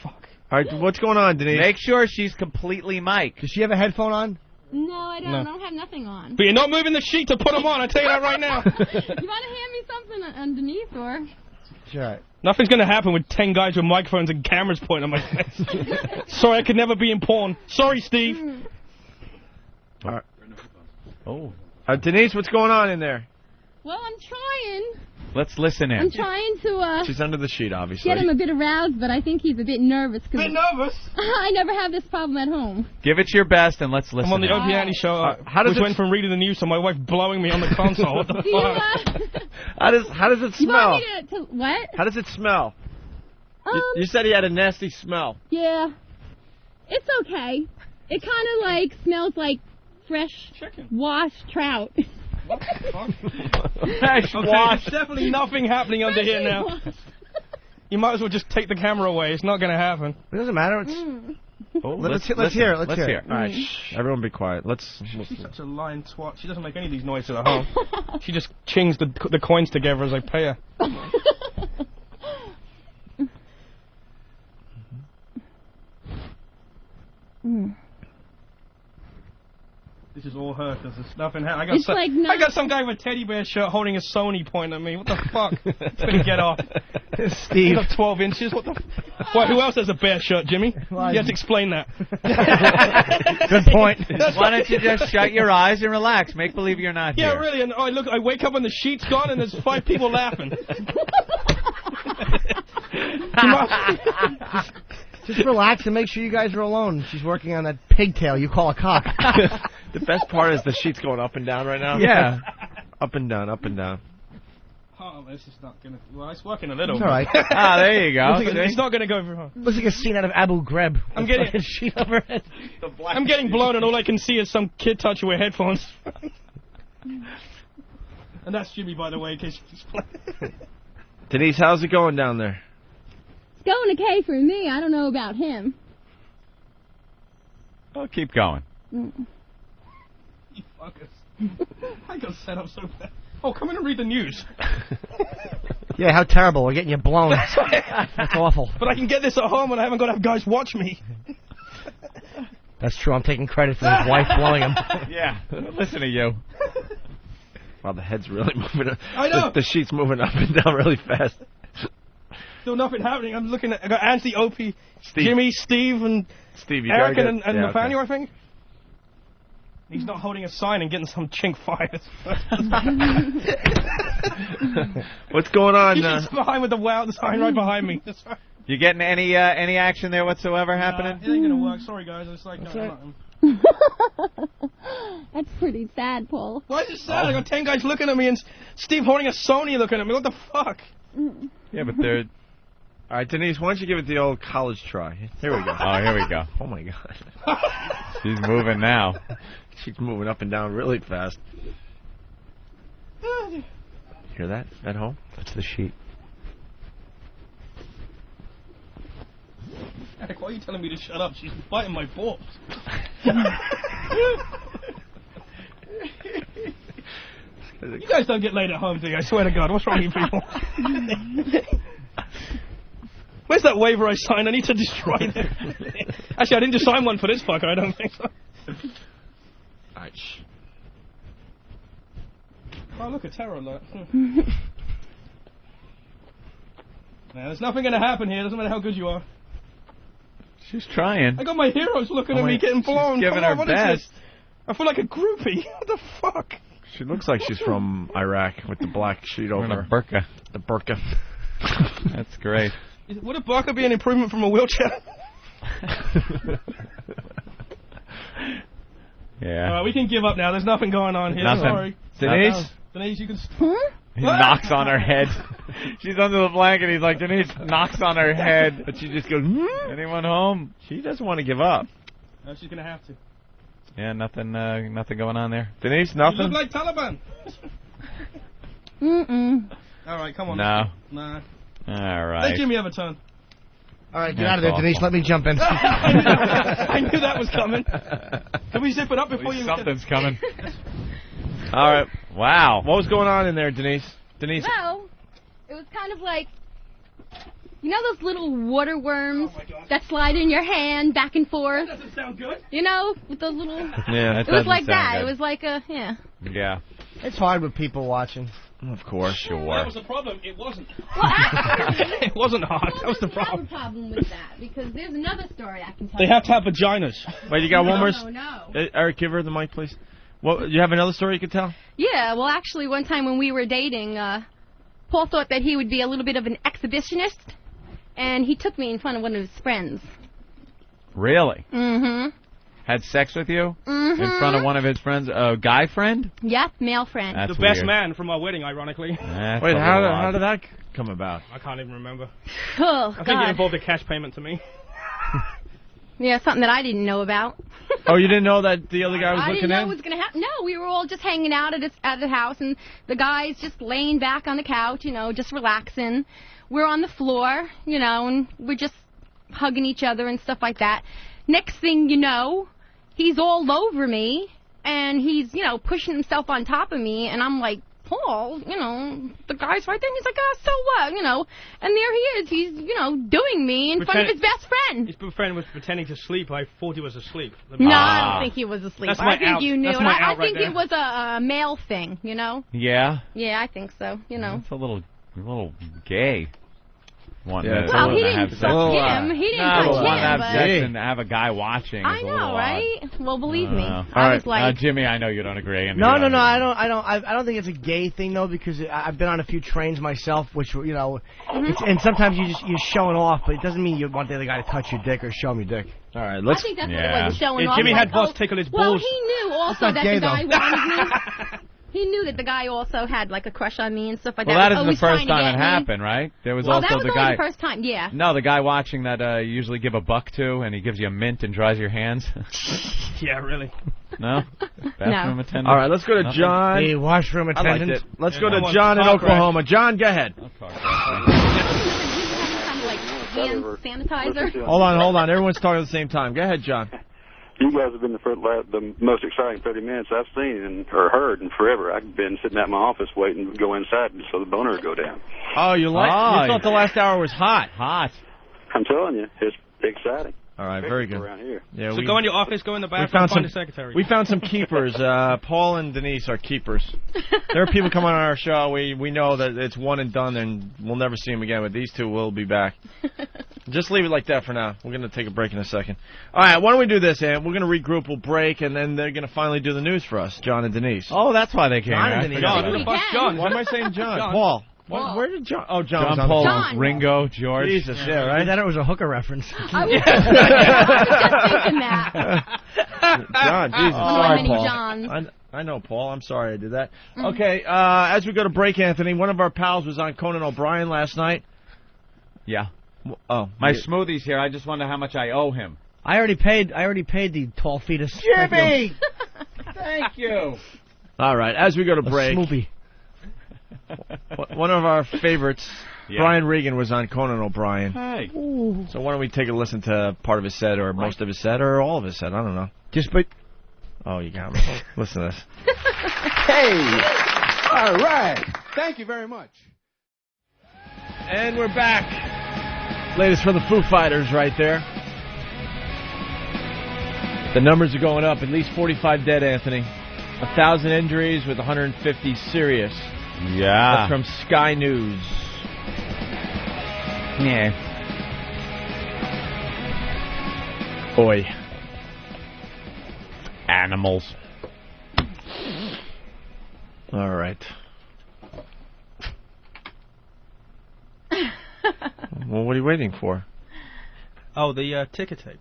all right, what's going on, Denise? Make sure she's completely mic'd. Does she have a headphone on? No, I don't. No. I don't have nothing on. But you're not moving the sheet to put them on, I tell you that right now. You want to hand me something underneath, or...? Sure. Nothing's going to happen with 10 guys with microphones and cameras pointing at my face. Sorry, I could never be in porn. Sorry, Steve. All right. Oh. Denise, what's going on in there? Well, I'm trying. Let's listen in. I'm trying to, She's under the sheet, obviously. get him a bit aroused, but I think he's a bit nervous. Bit nervous? I never have this problem at home. Give it your best and let's listen. I'm on the in. Opie Anthony show. How does which went from reading the news to my wife blowing me on the console. What the fuck? How does it You smell? want me to what? How does it smell? You said he had a nasty smell. Yeah. It's okay. It kind of like smells like fresh washed trout. What the fuck? Fresh Okay, wash. there's definitely nothing happening under here now. You might as well just take the camera away. It's not going to happen. It doesn't matter. It's... Oh, let's hear it. Let's hear it. All right, shh. Everyone be quiet. She's such a lying twat. She doesn't make any of these noises at home. She just chings the coins together as I pay her. This is all her because there's nothing. I It's like I got some guy with a teddy bear shirt holding a Sony pointing at me. What the fuck? Gonna get off. Steve. You got 12 inches. What the? What? Who else has a bear shirt, Jimmy? You have to explain that. Good point. Why don't you just shut your eyes and relax? Make believe you're not Yeah, here. really. And I wake up and the sheet's gone and there's 5 people laughing. Just relax and make sure you guys are alone. She's working on that pigtail you call a cock. The best part is the sheet's going up and down right now. Yeah. Up and down, up and down. Oh, this is not gonna. Well, it's working a little. It's all right. Ah, there you go. It's not gonna go very hard. Looks like a scene out of Abu Ghraib. I'm getting a sheet overhead. I'm getting blown, and all I can see is some kid touching with headphones. And that's Jimmy, by the way, in case you're playing. Denise, how's it going down there? It's going okay for me. I don't know about him. Well, keep going. You fuckers. I got set up so bad. Oh, come in and read the news. Yeah, how terrible. We're getting you blown. That's awful. But I can get this at home and I haven't got to have guys watch me. That's true. I'm taking credit for his wife blowing him. Yeah, listen to you. Wow, the head's really moving. I know. The sheet's moving up and down really fast. Still nothing happening. I'm looking at. I got Anthony, Opie, Steve. Jimmy, Steve, and Steve, you Eric, gotta and get, yeah, Nathaniel, okay. I think. He's not holding a sign and getting some chink fired. What's going on? He's behind with the wow sign right behind me. That's right. You getting any action there whatsoever happening? It ain't gonna work. Sorry, guys. It's like nothing. That's pretty sad, Paul. Why is it sad? I got 10 guys looking at me and Steve holding a Sony looking at me. What the fuck? Yeah, but they're... All right, Denise, why don't you give it the old college try? Here we go. Oh, here we go. Oh, my God. She's moving now. She's moving up and down really fast. Hear that at home? That's the sheet. Eric, why are you telling me to shut up? She's biting my balls. You guys don't get laid at home, do you? I swear to God. What's wrong with you people? Where's that waiver I signed? I need to destroy it. Actually, I didn't just sign one for this fucker. I don't think so. Alright, shh. Oh, look, a terror alert. Now, there's nothing going to happen here. Doesn't matter how good you are. She's trying. I got my heroes looking at me getting blown. She's giving Come on, her what is best. this? I feel like a groupie. What the fuck? She looks like she's from Iraq with the black sheet over Wearing a her. burqa. The burqa. That's great. Would a burqa be an improvement from a wheelchair? Yeah. We can give up now. There's nothing going on here. Nothing. Sorry. Denise? Denise, you can... He knocks on her head. She's under the blanket. He's like, Denise knocks on her head. But she just goes, Anyone home? She doesn't want to give up. No, she's going to have to. Yeah, nothing going on there. Denise, You nothing? look like Taliban. All right, come on. No. Nah. All right. Let Jimmy have a turn. All right, get out of there, Denise. Let me jump in. I knew that was coming. Can we zip it up before you... Something's coming. All right. Wow. What was going on in there, Denise? Denise? Well, it was kind of like, you know those little water worms that slide in your hand back and forth? That doesn't sound good. You know, with those little... Yeah, It was like that. It was like a, yeah. Yeah. It's hard with people watching. Of course. Sure. That was the problem. It wasn't. Well, actually, It wasn't hard. That was the I have problem. a problem with that, because there's another story I can tell They you. have to have vaginas. Wait, you got one more? No. Eric, give her the mic, please. What? You have another story you could tell? Yeah, well, actually, one time when we were dating, Paul thought that he would be a little bit of an exhibitionist, and he took me in front of one of his friends. Really? Mm-hmm. Had sex with you? Mm-hmm. In front of one of his friends? A guy friend? Yep, male friend. That's The best weird. man from our wedding, ironically. That's Wait, a how little odd. did that come about? I can't even remember. Oh, I think it God. involved a cash payment to me. Yeah, something that I didn't know about. Oh, you didn't know that the other guy was I looking didn't know in? it was going to happen. No, we were all just hanging out at the house, and the guy's just laying back on the couch, you know, just relaxing. We're on the floor, you know, and we're just hugging each other and stuff like that. Next thing you know, he's all over me, and he's, you know, pushing himself on top of me, and I'm like Paul, the guy's right there. And he's like, so what, And there he is. He's, doing me in front of his best friend. His friend was pretending to sleep. I thought he was asleep. No, I don't think he was asleep. I think you knew. I think right it was a male thing, Yeah? Yeah, I think so, It's a little gay. Well, he didn't touch him. He didn't touch him. Want to have sex and have a guy watching. I know, right? Well, believe me. I was like, Jimmy, I know you don't agree. No, I don't think it's a gay thing though, because I've been on a few trains myself, which and sometimes you're showing off, but it doesn't mean you want the other guy to touch your dick or show him your dick. All right, I think that's what it was, showing off. Jimmy had boss tickle his balls. Well, he knew also that the guy wanted me. He knew that the guy also had like a crush on me and stuff like that. Well, that isn't the first time it happened, right? There was also that was the only guy. The first time, yeah. No, the guy watching that you usually give $1 to, and he gives you a mint and dries your hands. Yeah, really. No? Bathroom attendant? All right, let's go to John. The washroom attendant. I liked it. Let's go to John in Oklahoma. John, go ahead. Hand sanitizer. Hold on. Everyone's talking at the same time. Go ahead, John. You guys have been the most exciting 30 minutes I've seen or heard in forever. I've been sitting at my office waiting to go inside so the boner would go down. Oh, you thought the last hour was hot. I'm telling you, it's exciting. All right, very good. Around here. Yeah, so go in your office, go in the bathroom, find the secretary. We found some keepers. Paul and Denise are keepers. There are people coming on our show. We know that it's one and done, and we'll never see them again. But these two will be back. Just leave it like that for now. We're going to take a break in a second. All right, why don't we do this, Ann? We're going to regroup. We'll break, and then they're going to finally do the news for us, John and Denise. Oh, that's why they came. John and Denise. John. Why am I saying John? Paul. Where did John? Oh, John. Paul, Ringo, George. Jesus, yeah, right? I thought it was a hooker reference. I was just thinking that. John, Jesus. Sorry, Paul. Johns. I know, Paul. I'm sorry I did that. Okay, as we go to break, Anthony, one of our pals was on Conan O'Brien last night. Yeah. Oh, my smoothie's here. I just wonder how much I owe him. I already paid the tall fetus. Jimmy! Thank you. All right, as we go to break. Smoothie. One of our favorites, Brian Regan, was on Conan O'Brien. Hey. Ooh. So why don't we take a listen to part of his set, or most of his set, or all of his set? I don't know. Oh, you got me. Listen to this. Hey. All right. Thank you very much. And we're back. Latest from the Foo Fighters right there. The numbers are going up. At least 45 dead, Anthony. 1,000 injuries with 150 serious. Yeah. That's from Sky News. Yeah. Boy. Animals. All right. Well, what are you waiting for? Oh, the ticker tape.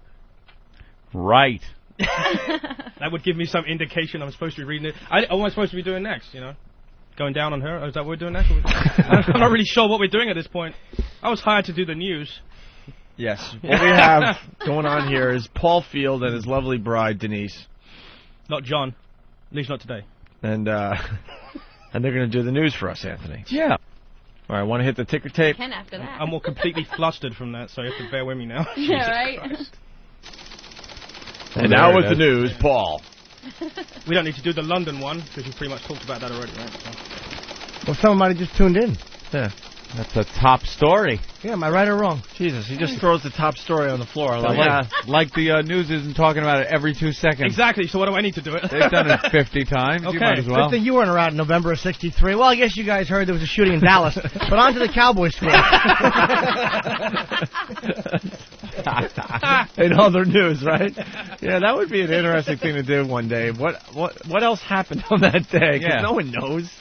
Right. That would give me some indication I'm supposed to be reading it. What am I supposed to be doing next, Going down on her? Or is that what we're doing next? I'm not really sure what we're doing at this point. I was hired to do the news. Yes. What we have going on here is Paul Field and his lovely bride, Denise. Not John. At least not today. And they're going to do the news for us, Anthony. Yeah. All right, want to hit the ticker tape? Can after that. I'm all completely flustered from that, so you have to bear with me now. Yeah, right? And now with the news, Paul. We don't need to do the London one, because you pretty much talked about that already, right? So. Well, somebody just tuned in. Yeah. That's a top story. Yeah, am I right or wrong? Jesus, he just throws the top story on the floor. Like the news isn't talking about it every 2 seconds. Exactly, so what do I need to do it? They've done it 50 times. Okay. You might as well. Good thing you weren't around in November of '63. Well, I guess you guys heard there was a shooting in Dallas. But on to the Cowboy score. In other news, right? Yeah, that would be an interesting thing to do one day. What else happened on that day? 'Cause no one knows.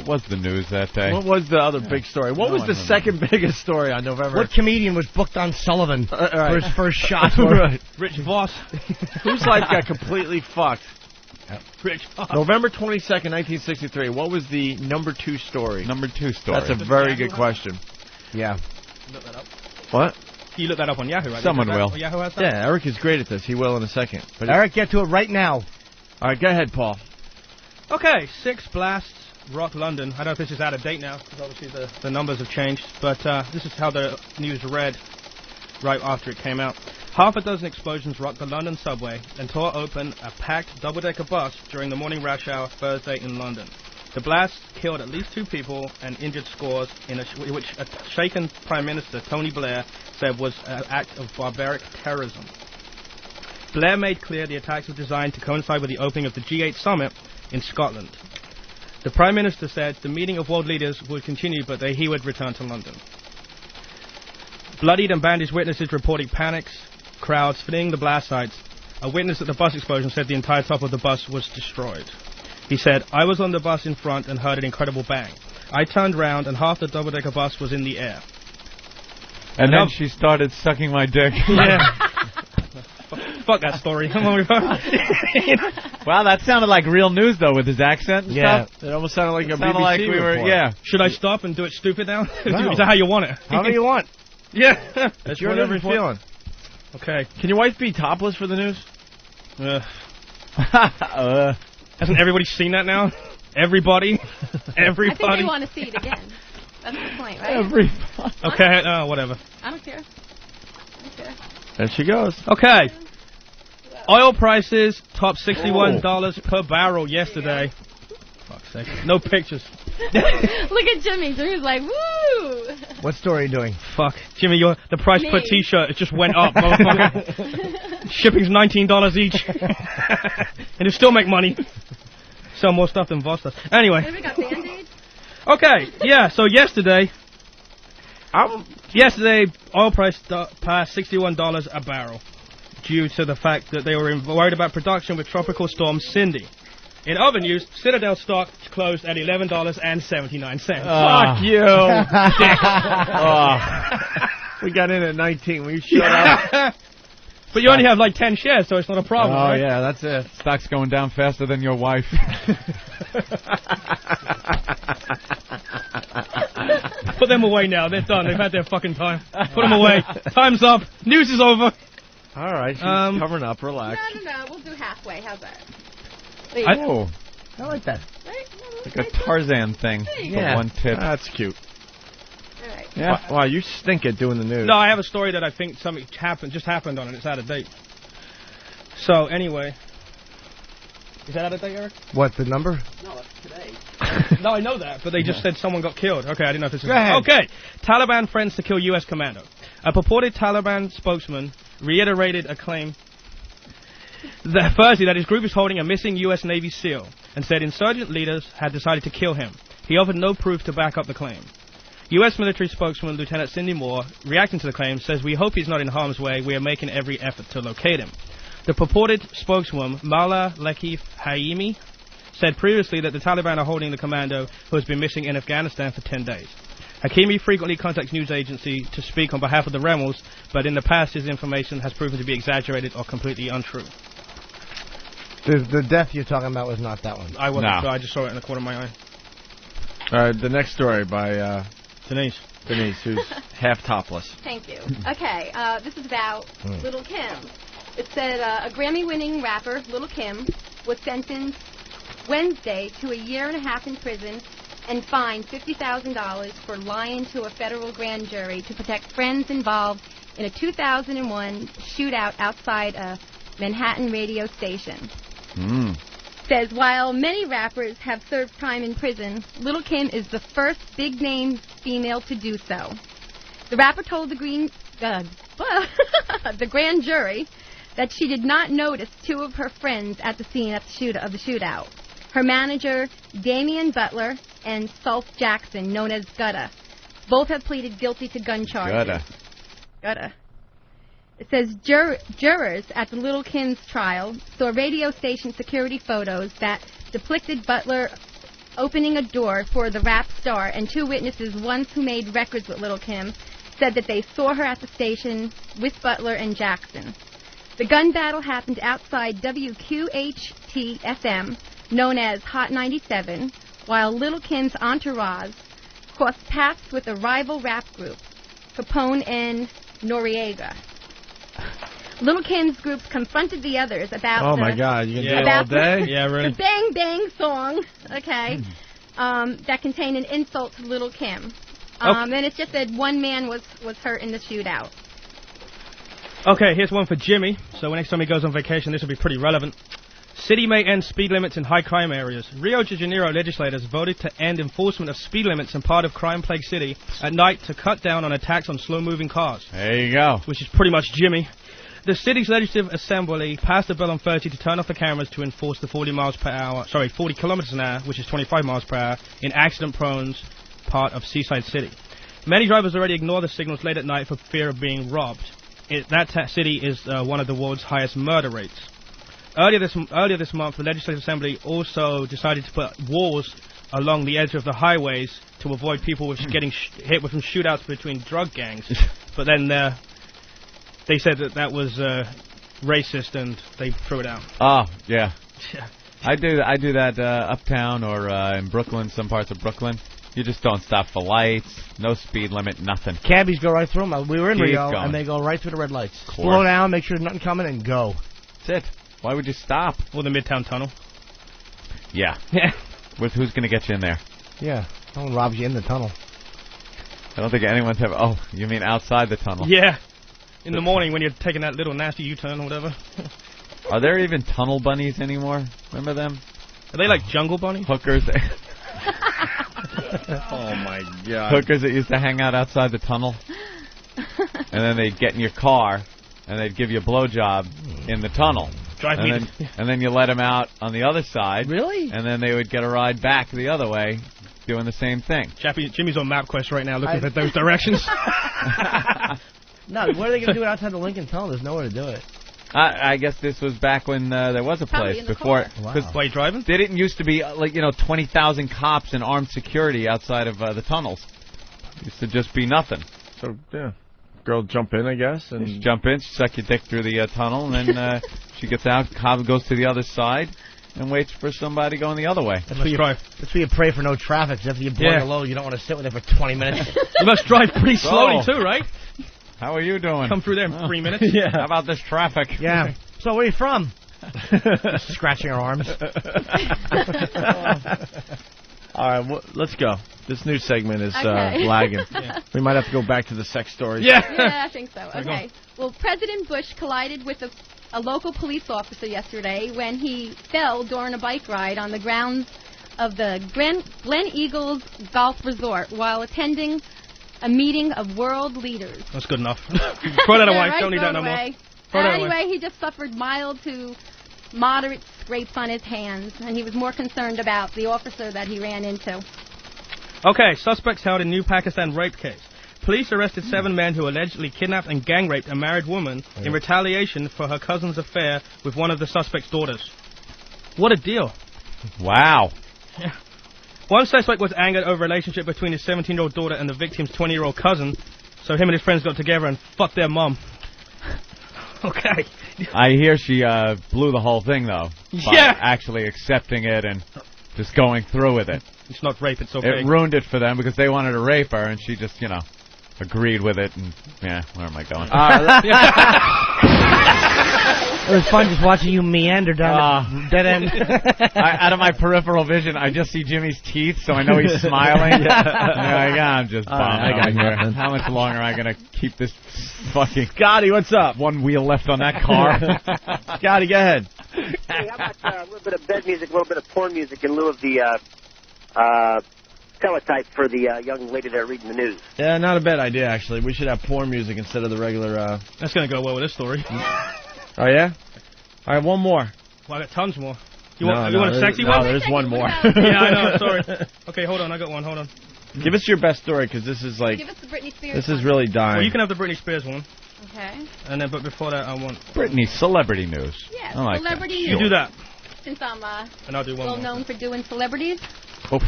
What was the news that day? What was the other big story? What was the second biggest story on November? What comedian was booked on Sullivan for his first shot? Right. Rich Voss. Whose life got completely fucked? Rich Voss. November 22nd, 1963. What was the number 2 story? Number 2 story. That's a very good question. Yeah. Look that up. What? You look that up on Yahoo, right? Someone will. Yahoo has that? Yeah, Eric is great at this. He will in a second. But Eric, get to it right now. All right, go ahead, Paul. Okay, 6 blasts rock London. I don't know if this is out of date now, because obviously the numbers have changed, but this is how the news read right after it came out. Half a dozen explosions rocked the London subway and tore open a packed double-decker bus during the morning rush hour Thursday in London. The blast killed at least 2 people and injured scores, which a shaken Prime Minister, Tony Blair, said was an act of barbaric terrorism. Blair made clear the attacks were designed to coincide with the opening of the G8 summit in Scotland. The Prime Minister said the meeting of world leaders would continue, but that he would return to London. Bloodied and bandaged witnesses reporting panics, crowds fleeing the blast sites. A witness at the bus explosion said the entire top of the bus was destroyed. He said, "I was on the bus in front and heard an incredible bang. I turned round and half the double-decker bus was in the air." And then she started sucking my dick. Yeah. Fuck that story. Come on, Wow, that sounded like real news, though, with his accent and stuff. It almost sounded like a BBC like we were, report. yeah. Should I stop and do it stupid now? No. Is that how you want it? However you want. Yeah. That's your never feeling. Okay. Can your wife be topless for the news? Hasn't everybody seen that now? Everybody? Everybody? I think they want to see it again. That's the point, right? Everybody. Okay, whatever. I don't care. There she goes. Okay. Oil prices topped $61 per barrel yesterday. Fuck's sake. No pictures. Look at Jimmy. Jimmy's like, woo! What story are you doing? Fuck. Jimmy, the price per t-shirt, it just went up, motherfucker. Shipping's $19 each. And you still make money. Sell more stuff than Voss does. Anyway. We got Band-Aids? Okay, yeah, so yesterday, oil price passed $61 a barrel due to the fact that they were worried about production with Tropical Storm Cindy. In other news, Citadel stock closed at $11.79. Fuck you. We got in at 19. Will you shut up? But you only have like 10 shares, so it's not a problem. Oh, right? yeah, that's it. Stock's going down faster than your wife. Put them away now. They're done. They've had their fucking time. Put them away. Time's up. News is over. All right, she's covering up. Relax. No. We'll do halfway. How's that? I like that. Right? Like a Tarzan thing. Yeah. One tip. That's cute. All right. Yeah. Wow, you stink at doing the news. No, I have a story that I think something just happened on it. It's out of date. So, anyway. Is that out of date, Eric? What, the number? No, it's today. No, I know that, but they just said someone got killed. Okay, I didn't know if this is... Go ahead. Okay. Taliban friends to kill U.S. commando. A purported Taliban spokesman reiterated a claim Thursday that his group is holding a missing U.S. Navy SEAL and said insurgent leaders had decided to kill him. He offered no proof to back up the claim. U.S. military spokesman Lieutenant Cindy Moore, reacting to the claim, says, "We hope he's not in harm's way. We are making every effort to locate him." The purported spokeswoman, Mala Latif Haimi, said previously that the Taliban are holding the commando who has been missing in Afghanistan for 10 days. Hakimi frequently contacts news agencies to speak on behalf of the rebels, but in the past his information has proven to be exaggerated or completely untrue. The death you're talking about was not that one. I wasn't sure. I just saw it in the corner of my eye. All right, the next story by Denise, who's half topless. Thank you. Okay, this is about Little Kim. It said a Grammy-winning rapper, Little Kim, was sentenced Wednesday to 1.5 years in prison and fined $50,000 for lying to a federal grand jury to protect friends involved in a 2001 shootout outside a Manhattan radio station. Says, while many rappers have served time in prison, Little Kim is the first big-name female to do so. The rapper told the grand jury that she did not notice 2 of her friends at the scene of the shootout. Her manager, Damian Butler, and Sulf Jackson, known as Gutta. Both have pleaded guilty to gun charges. Gutta. It says jurors at the Little Kim's trial saw radio station security photos that depicted Butler opening a door for the rap star, and 2 witnesses, once who made records with Little Kim, said that they saw her at the station with Butler and Jackson. The gun battle happened outside WQHT-FM, known as Hot 97, while Little Kim's entourage crossed paths with a rival rap group, Capone and Noriega. Little Kim's groups confronted the others about Oh my God, you can do it all day? Yeah, really. The Bang Bang song, okay, that contained an insult to Little Kim. And it just said 1 man was hurt in the shootout. Okay, here's one for Jimmy. So next time he goes on vacation, this will be pretty relevant. City may end speed limits in high crime areas. Rio de Janeiro legislators voted to end enforcement of speed limits in part of crime-plagued city at night to cut down on attacks on slow-moving cars. There you go. Which is pretty much Jimmy. The city's legislative assembly passed a bill on Thursday to turn off the cameras to enforce the 40 kilometers an hour, which is 25 miles per hour, in accident-prone part of Seaside City. Many drivers already ignore the signals late at night for fear of being robbed. That city is one of the world's highest murder rates. Earlier this month, the Legislative Assembly also decided to put walls along the edge of the highways to avoid people getting hit with some shootouts between drug gangs. But then they said that was racist, and they threw it out. Oh, yeah. I do that uptown or in Brooklyn, some parts of Brooklyn. You just don't stop for lights, no speed limit, nothing. Cabbies go right through them. We were in Rio, and they go right through the red lights. Slow down, make sure there's nothing coming, and go. That's it. Why would you stop? Or the Midtown Tunnel. Yeah. Yeah. Who's going to get you in there? Yeah. No one robs you in the tunnel. I don't think anyone's ever... Oh, you mean outside the tunnel? Yeah. In the morning when you're taking that little nasty U-turn or whatever. Are there even tunnel bunnies anymore? Remember them? Are they like jungle bunnies? Hookers. Oh, my God. Hookers that used to hang out outside the tunnel. And then they'd get in your car, and they'd give you a blowjob in the tunnel. And then you let them out on the other side. Really? And then they would get a ride back the other way, doing the same thing. Jimmy's on MapQuest right now looking for those directions. No, what are they going to do outside the Lincoln Tunnel? There's nowhere to do it. I guess this was back when there was a place before. Wow. Why you driving? They didn't used to be 20,000 cops and armed security outside of the tunnels. It used to just be nothing. So yeah, girl jump in, I guess, and you jump in, suck your dick through the tunnel, and then she gets out. Cop goes to the other side and waits for somebody going the other way. That's where you pray for no traffic. After you boil a load, you don't want to sit with it for 20 minutes. You must drive pretty slowly too, right? How are you doing? Come through there in 3 minutes. Yeah. How about this traffic? Yeah. So where are you from? Scratching her arms. All right, well, let's go. This new segment is Okay. lagging. Yeah. We might have to go back to the sex stories. Yeah, I think so. Okay. Well, President Bush collided with a local police officer yesterday when he fell during a bike ride on the grounds of the Glen Eagles Golf Resort while attending a meeting of world leaders. That's good enough. Throw that away. Don't need that no more. Anyway, he just suffered mild to moderate scrapes on his hands, and he was more concerned about the officer that he ran into. Okay, suspects held in New Pakistan rape case. Police arrested 7 men who allegedly kidnapped and gang raped a married woman in retaliation for her cousin's affair with one of the suspect's daughters. What a deal. Wow. Yeah. One suspect was angered over a relationship between his 17-year-old daughter and the victim's 20-year-old cousin, so him and his friends got together and fucked their mum. Okay. I hear she blew the whole thing, though, by actually accepting it and just going through with it. It's not rape, it's okay. It ruined it for them because they wanted to rape her, and she just, agreed with it, and, where am I going? It was fun just watching you meander down the dead end. Out of my peripheral vision, I just see Jimmy's teeth, so I know he's smiling. I'm just bummed here. How much longer am I going to keep this fucking... Scotty, what's up? One wheel left on that car. Scotty, go ahead. Hey, how about a little bit of bed music, a little bit of porn music in lieu of the teletype for the young lady there reading the news? Yeah, not a bad idea, actually. We should have porn music instead of the regular... That's going to go well with this story. Oh, yeah? All right, one more. Well, I got tons more. You want a sexy one? No, there's one more. Yeah, I know, sorry. Okay, hold on, I got one, hold on. Give us your best story, because this is like... Give us the Britney Spears This is really dying. Well, you can have the Britney Spears one. Okay. And then, but before that, I want... Britney, celebrity news. Yeah, like celebrity that. news. You do that. Since I'm and I'll do one well more. known for doing celebrities. Oh.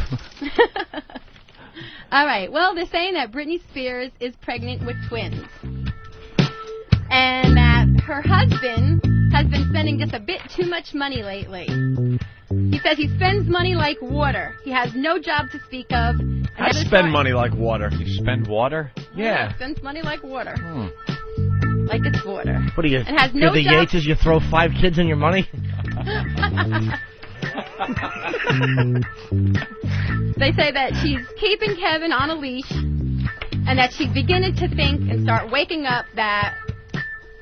All right. Well, they're saying that Britney Spears is pregnant with twins. And that her husband has been spending just a bit too much money lately. He says he spends money like water. He has no job to speak of. I spend money like water. You spend water? Yeah. Spends money like water. Like it's water. What are you? And has no the job. Yates you throw 5 kids in your money? They say that she's keeping Kevin on a leash and that she's beginning to think and start waking up that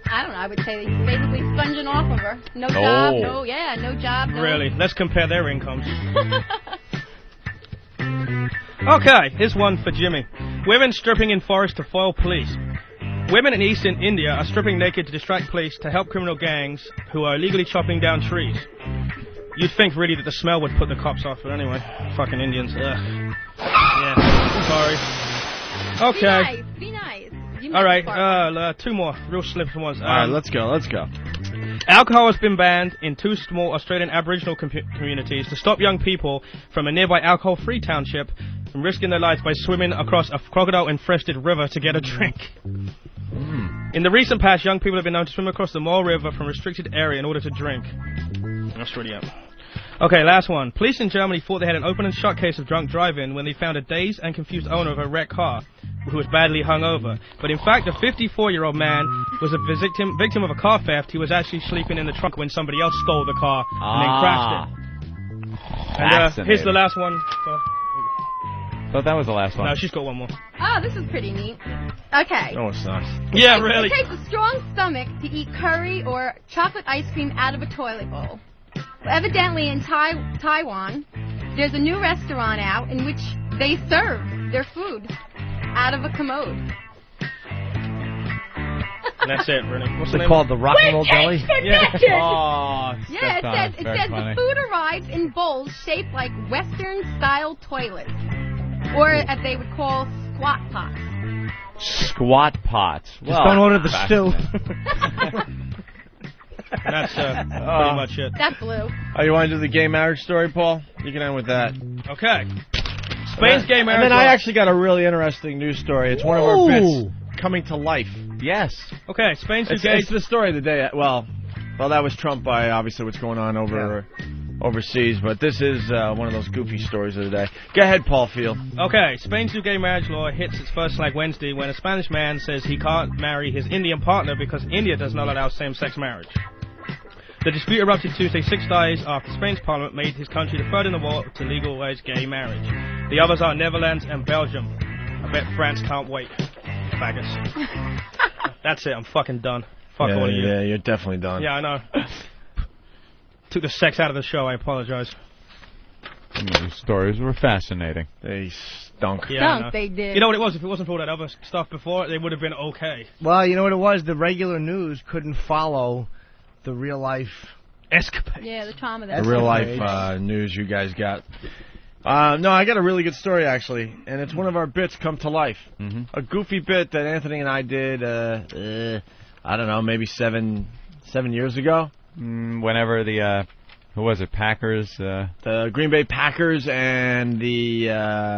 I don't know. I would say he's basically sponging off of her. No job, no job. No. Really? Let's compare their incomes. Okay, here's one for Jimmy. Women stripping in forest to foil police. Women in eastern India are stripping naked to distract police to help criminal gangs who are illegally chopping down trees. You'd think really that the smell would put the cops off, but anyway, fucking Indians. Ugh. Yeah, sorry. Okay. Be nice. All right, two more real slim ones. All right, let's go. Alcohol has been banned in 2 small Australian Aboriginal communities to stop young people from a nearby alcohol-free township from risking their lives by swimming across a crocodile-infested river to get a drink. In the recent past, young people have been known to swim across the Moore River from a restricted area in order to drink. That's really up. Okay, last one. Police in Germany thought they had an open and shut case of drunk driving when they found a dazed and confused owner of a wrecked car who was badly hungover. But in fact, a 54-year-old man was a victim of a car theft. He was actually sleeping in the trunk when somebody else stole the car and then crashed it. And here's the last one. Thought that was the last one. No, she's got one more. Oh, this is pretty neat. Okay. Oh, it sucks. Yeah, really. It takes a strong stomach to eat curry or chocolate ice cream out of a toilet bowl. Evidently, in Taiwan, there's a new restaurant out in which they serve their food out of a commode. And that's it, really. What's the name? Called the Rock and Roll Deli? Yeah. Oh, Yeah, it says the food arrives in bowls shaped like Western-style toilets, or as they would call squat pots. Squat pots. Just don't order the stew. And that's pretty much it. That blew. Oh, you want to do the gay marriage story, Paul? You can end with that. Okay. Spain's gay marriage. And then I actually got a really interesting news story. It's one of our bits coming to life. Yes. Okay, Spain's It's the story of the day. Well, that was trumped by obviously what's going on overseas, but this is one of those goofy stories of the day. Go ahead, Paul Field. Okay, Spain's new gay marriage law hits its first slag Wednesday when a Spanish man says he can't marry his Indian partner because India does not allow same-sex marriage. The dispute erupted Tuesday 6 days after Spain's parliament made his country the third in the world to legalize gay marriage. The others are Netherlands and Belgium. I bet France can't wait. Faggots. That's it, I'm fucking done. Fuck all of you. Yeah, you're definitely done. Yeah, I know. Took the sex out of the show, I apologize. These stories were fascinating. They stunk. Yeah, they did. You know what it was? If it wasn't for all that other stuff before, they would have been okay. Well, you know what it was? The regular news couldn't follow the real life escapades. Yeah, the trauma. The real life news you guys got. No, I got a really good story actually, and it's one of our bits come to life. A goofy bit that Anthony and I did. I don't know, maybe seven years ago. Whenever the who was it? Packers. The Green Bay Packers and the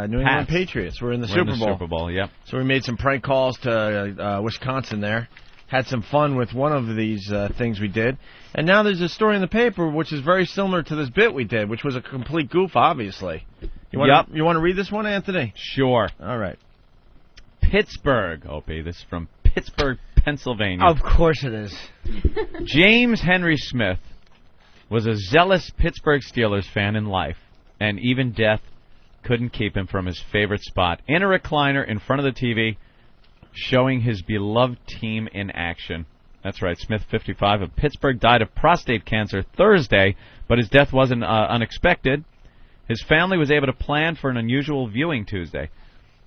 New England Patriots were in the Super Bowl. Super Bowl, yep. So we made some prank calls to Wisconsin there. Had some fun with one of these things we did. And now there's a story in the paper which is very similar to this bit we did, which was a complete goof, obviously. You want to read this one, Anthony? Sure. All right. Pittsburgh, Opie. This is from Pittsburgh, Pennsylvania. Of course it is. James Henry Smith was a zealous Pittsburgh Steelers fan in life, and even death couldn't keep him from his favorite spot, in a recliner in front of the TV, showing his beloved team in action. That's right, Smith, 55, of Pittsburgh, died of prostate cancer Thursday, but his death wasn't unexpected. His family was able to plan for an unusual viewing Tuesday.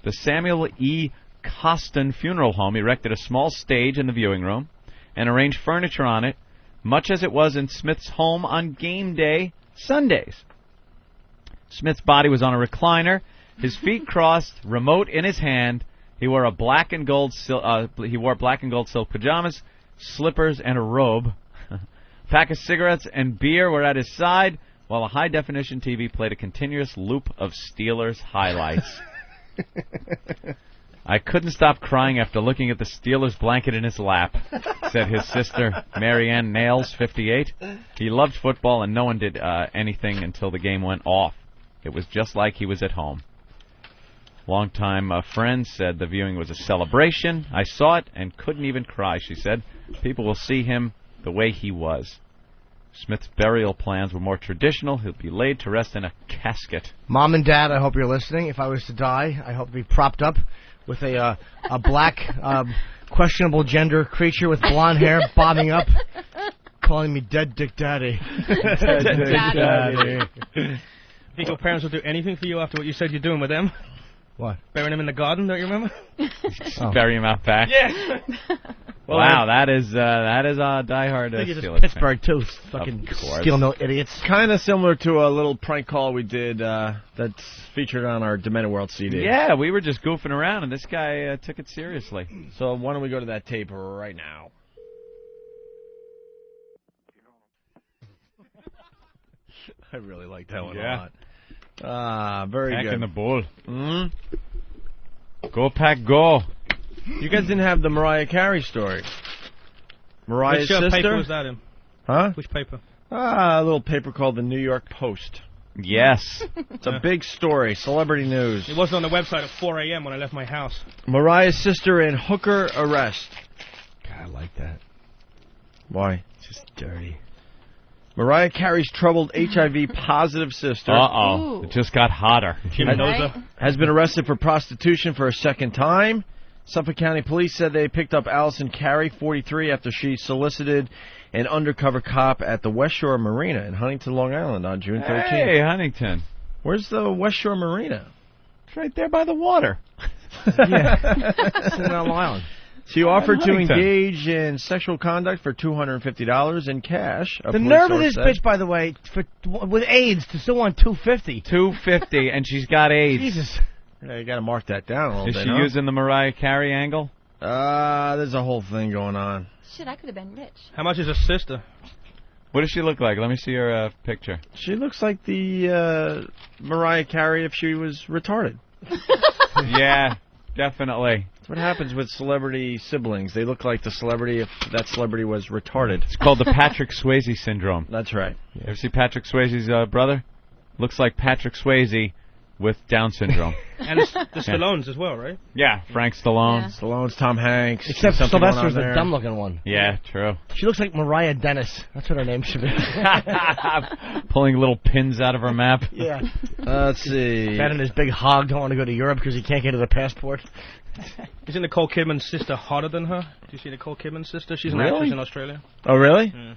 The Samuel E. Costin Funeral Home erected a small stage in the viewing room and arranged furniture on it, much as it was in Smith's home on game day Sundays. Smith's body was on a recliner, his feet crossed, remote in his hand. He wore black and gold silk pajamas, slippers, and a robe. A pack of cigarettes and beer were at his side, while a high-definition TV played a continuous loop of Steelers highlights. I couldn't stop crying after looking at the Steelers blanket in his lap, said his sister, Marianne Nails, 58. He loved football, and no one did anything until the game went off. It was just like he was at home. Longtime friend said the viewing was a celebration. I saw it and couldn't even cry, she said. People will see him the way he was. Smith's burial plans were more traditional. He'll be laid to rest in a casket. Mom and Dad, I hope you're listening. If I was to die, I hope to be propped up with a black questionable gender creature with blonde hair bobbing up, calling me Dead Dick Daddy. Dead Dick Daddy. Think your parents will do anything for you after what you said you're doing with them? What? Burying him in the garden, don't you remember? Bury him out back. Yeah. Well, wow, that is a diehard. I think it's Pittsburgh too. Fucking steal no idiots. Kind of similar to a little prank call we did that's featured on our Demented World CD. Yeah, we were just goofing around, and this guy took it seriously. So why don't we go to that tape right now? I really like that one a lot. Very Pack good. in the bowl. Go Pack, go. You guys didn't have the Mariah Carey story. Mariah's Which sister? paper was that in? Huh? Which paper? A little paper called the New York Post. Yes. It's a big story. Celebrity news. It wasn't on the website at 4 a.m. when I left my house. Mariah's sister in hooker arrest. God, I like that. Why? It's just dirty. Mariah Carey's troubled HIV-positive sister. Uh-oh. It just got hotter. Has been arrested for prostitution for a second time. Suffolk County Police said they picked up Allison Carey, 43, after she solicited an undercover cop at the West Shore Marina in Huntington, Long Island on June 13th. Hey, Huntington. Where's the West Shore Marina? It's right there by the water. Yeah. It's in Long Island. She offered to Huntington. engage in sexual conduct for $250 in cash. The nerve of this bitch, by the way, with AIDS, to still want $250. $250, and she's got AIDS. Jesus. Yeah, you got to mark that down a little Is bit. she using the Mariah Carey angle? There's a whole thing going on. Shit, I could have been rich. How much is her sister? What does she look like? Let me see her picture. She looks like the Mariah Carey if she was retarded. Yeah, definitely. That's what happens with celebrity siblings. They look like the celebrity if that celebrity was retarded. It's called the Patrick Swayze syndrome. That's right. You ever see Patrick Swayze's brother? Looks like Patrick Swayze with Down syndrome. And the Stallones as well, right? Yeah, Frank Stallone. Yeah. Stallone's Tom Hanks. Except Something going Sylvester's on the there. dumb-looking one. Yeah, true. She looks like Mariah Dennis. That's what her name should be. Pulling little pins out of her map. Yeah. Let's see. Fat and his big hog don't want to go to Europe because he can't get to the passport. Isn't Nicole Kidman's sister hotter than her? Do you see Nicole Kidman's sister? She's an Really? actress in Australia. Oh, really? Yeah.